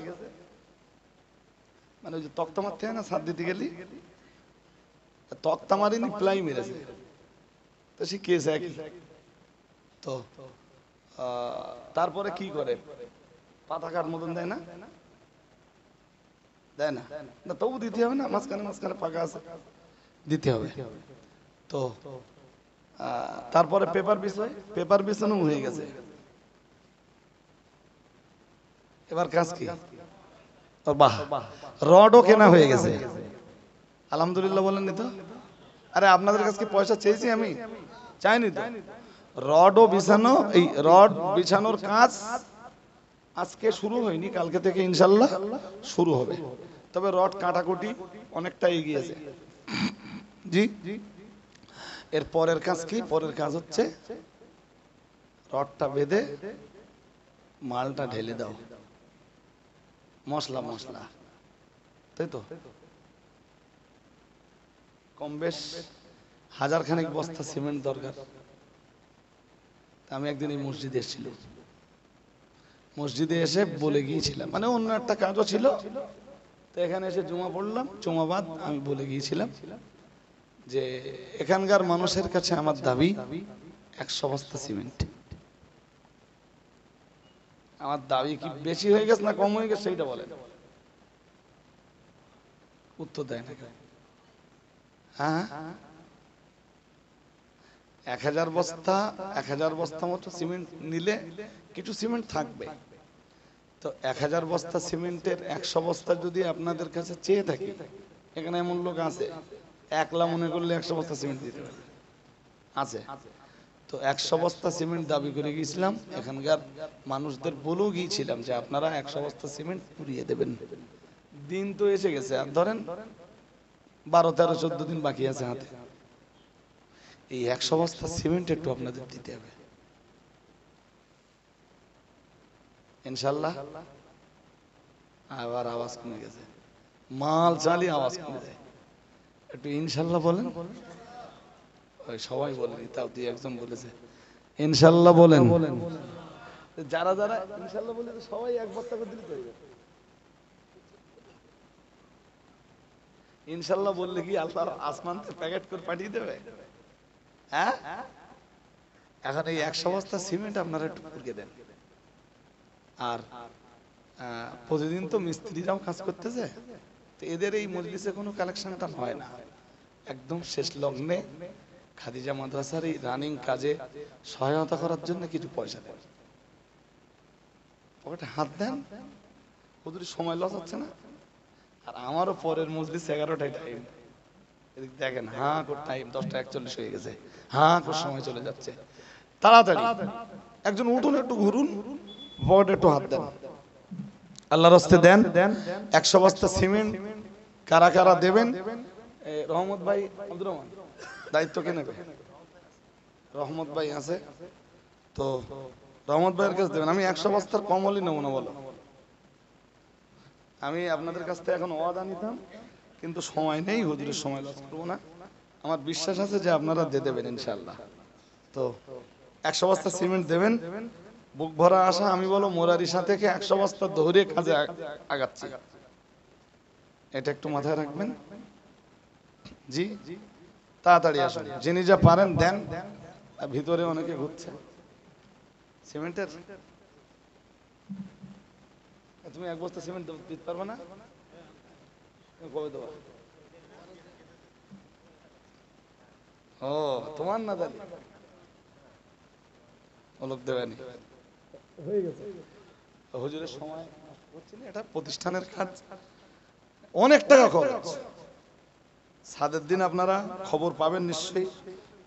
মানে ওই যে তক্তা মারতে হয় না ছাদ দিতে গেলি, তক্তা মারিনি প্লাই মেরেছে, তো সে কেস একই। তো তারপরে কি করে, পাতা কাঠ মতন দেয় না, দেয় না, না তবু দিতে হবে না, মাঝখানে মাঝখানে ফাঁকা আছে, দিতে হবে। তো তারপরে পেপার বিষয়, পেপার বিছানো হয়ে গেছে, এবার কাজ কি, বাহ রডও কেনা হয়ে গেছে, আলহামদুলিল্লাহ বলেন তো। আরে আপনাদের কাছে কি পয়সা চেয়েছি আমি, চাইনি তো। রডও বিছানো, এই রড বিছানোর কাজ আজকে শুরু হয়নি, কালকে থেকে ইনশাল্লাহ শুরু হবে। তবে রড কাটাকুটি অনেকটা এগিয়েছে। জি, এর পরের কাজ কি, পরের কাজ হচ্ছে রডটা বেঁধে মালটা ঢেলে দাও, মশলা মশলা, তাই তো। কম বেশ 1000 খানেক বস্তা সিমেন্ট দরকার। আমি একদিন এই মসজিদে এসেছিলাম, মসজিদে এসে বলে গিয়েছিলাম, মানে অন্য একটা কাজও ছিল, তো এখানে এসে জুমা পড়লাম, জুমাবাদ আমি বলে গিয়েছিলাম যে এখানকার মানুষের কাছে আমার দাবি 100 বস্তা সিমেন্ট। আমার দাবি কি বেশি হয়ে গেছে না কম হয়ে গেছে সেইটা বলেন, উত্তর দেয় না। হ্যাঁ 1000 বস্তা, 1000 বস্তা মতো সিমেন্ট নিলে কিছু সিমেন্ট থাকবে, তো 1000 বস্তা সিমেন্টের 100 বস্তা যদি আপনাদের কাছে চেয়ে থাকি, এখানে এমন লোক আছে 1 লাখ মনে করলে 100 বস্তা সিমেন্ট দিতে পারবে, আছে। তো 100 বস্তা সিমেন্ট দাবি করে গিয়েছিলাম, এখানকার মানুষদের বলেও গিয়েছিলাম যে আপনারা 100 বস্তা সিমেন্ট পুড়িয়ে দেবেন। দিন তো এসে গেছে, আর ধরেন 12, 13, 14 দিন বাকি আছে হাতে। এই 100 বস্তা সিমেন্ট একটু আপনাদের দিতে হবে ইনশাল্লাহ। আবার আওয়াজ কমে গেছে, মাল চালিয়ে আওয়াজ কমে যায়, একটু ইনশাল্লাহ বলেন। ওই সবাই বলেনি, তাও দুই একজন বলেছে ইনশাল্লাহ বলেন। যারা যারা ইনশাল্লাহ বলে সবাই এক বস্তা করে দিলে তো হয়ে যাবে। ইনশাল্লাহ বললে কি আল্লাহ আসমান থেকে প্যাকেট করে পাঠিয়ে দেবে? হ্যাঁ, এখন এই 100 বস্তা সিমেন্ট আপনারা একটু পুড়িয়ে দেন। আর প্রতিদিন তো মিস্ত্রিরাও কাজ করতেছে, তো এদের এই মজলিসে কোনো কালেকশনটা হয় না, একদম শেষ লগ্নে খাদিজা মাদ্রাসার এই রানিং কাজে সহায়তা করার জন্য কিছু পয়সা দেন, পকেটে হাত দেন, ওদের সময় লস হচ্ছে না। আর আমারও পরের মজলিস 11টায় টাইম, এদিক দেখেন হ্যাঁ করে টাইম 10টা 41 হয়ে গেছে, হ্যাঁ করে সময় চলে যাচ্ছে, তাড়াতাড়ি একজন উঠুন, একটু ঘুরুন, পকেটে একটু হাত দেন, আল্লাহর রাস্তে দেন। 100 বস্তা সিমেন্ট কারা কারা দেবেন? রহমত ভাই, আব্দুর রহমান দায়িত্ব কে নেবে? রহমত ভাই আছে তো, রহমত ভাইয়ের কাছে দেবেন। আমি 100 বস্তার কম হলেই নেবো না, বলো। আমি আপনাদের কাছ থেকে এখন ওয়াদা নিতাম, কিন্তু সময় নেই, হুজুরের সময় লস করবো না। আমার বিশ্বাস আছে যে আপনারা দিয়ে দেবেন ইনশাল্লাহ। তো 100 বস্তা সিমেন্ট দেবেন, বুক ভরা আসা। আমি বলো মোরারিসা থেকে 100 বস্তা ধরে কাজে আগাচ্ছি, এটা একটু মাথায় রাখবেন। জি, তাড়াতাড়ি আসুন, যিনি যা পারেন দেন। ভিতরে অনেকে ঘুরছে সিমেন্টের, তুমি 1 বস্তা সিমেন্ট দিতে পারবে না? কবে দেবো? ও তোমার না দাদি, ও লোক দেবেনি, হয়ে গেছে। হুজুরের সময় হচ্ছে না, এটা প্রতিষ্ঠানের কাজ, অনেক টাকা খরচ। সাদের দিন আপনারা খবর পাবেন নিশ্চয়ই,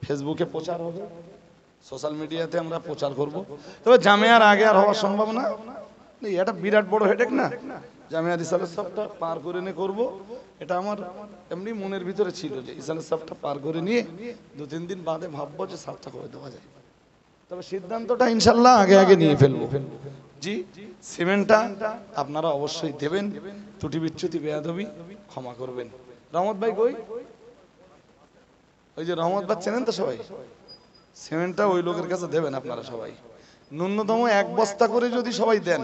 ফেসবুকে প্রচার হবে, সোশ্যাল মিডিয়াতে আমরা প্রচার করব। তবে জামিয়ার আগে আর হওয়ার সম্ভাবনা নেই, এটা বিরাট বড় হেডেক না, জামিয়া রিসালের সবটা পার করে নিয়ে করবো। এটা আমার এমনি মনের ভিতরে ছিল যে ইসালের সবটা পার করে নিয়ে 2-3 দিন বাদে ভাববো যে সাতটা করে দেওয়া যায়। তবে সিদ্ধান্তটা ইনশাল্লাহ আগে আগে নিয়ে ফেলবো। জি, সিমেন্টটা আপনারা অবশ্যই দেবেন, ত্রুটি বিচ্যুতি বেয়াদবি ক্ষমা করবেন। রহমত ভাই কই? ওই যে রহমত ভাই চেনেন তো সবাই, সিমেন্টটা ওই লোকের কাছে দেবেন আপনারা সবাই। ন্যূনতম 1 বস্তা করে যদি সবাই দেন,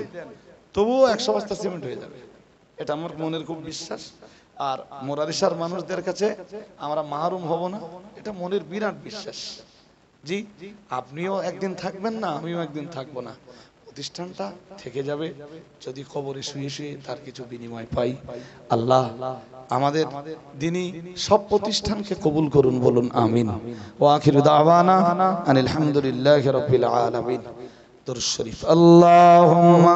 তবুও 100 বস্তা সিমেন্ট হয়ে যাবে, এটা আমার মনের খুব বিশ্বাস। আর মোরারিসার মানুষদের কাছে আমরা মাহরুম হব না, এটা মনের বিরাট বিশ্বাস। জি, আপনিও একদিন থাকবেন না, আমিও একদিন থাকবো না, প্রতিষ্ঠানটা থেকে যাবে। যদি কবরে শুয়ে শুয়ে তার কিছু বিনিময় পাই, আল্লাহ আমাদের দিনই সব প্রতিষ্ঠানকে কবুল করুন, বলুন আমিন। ওয়া আখিরু দাওয়ানা আনিল হামদুলিল্লাহি রাব্বিল আলামিন। দুরূদ শরীফ। আল্লাহুম্মা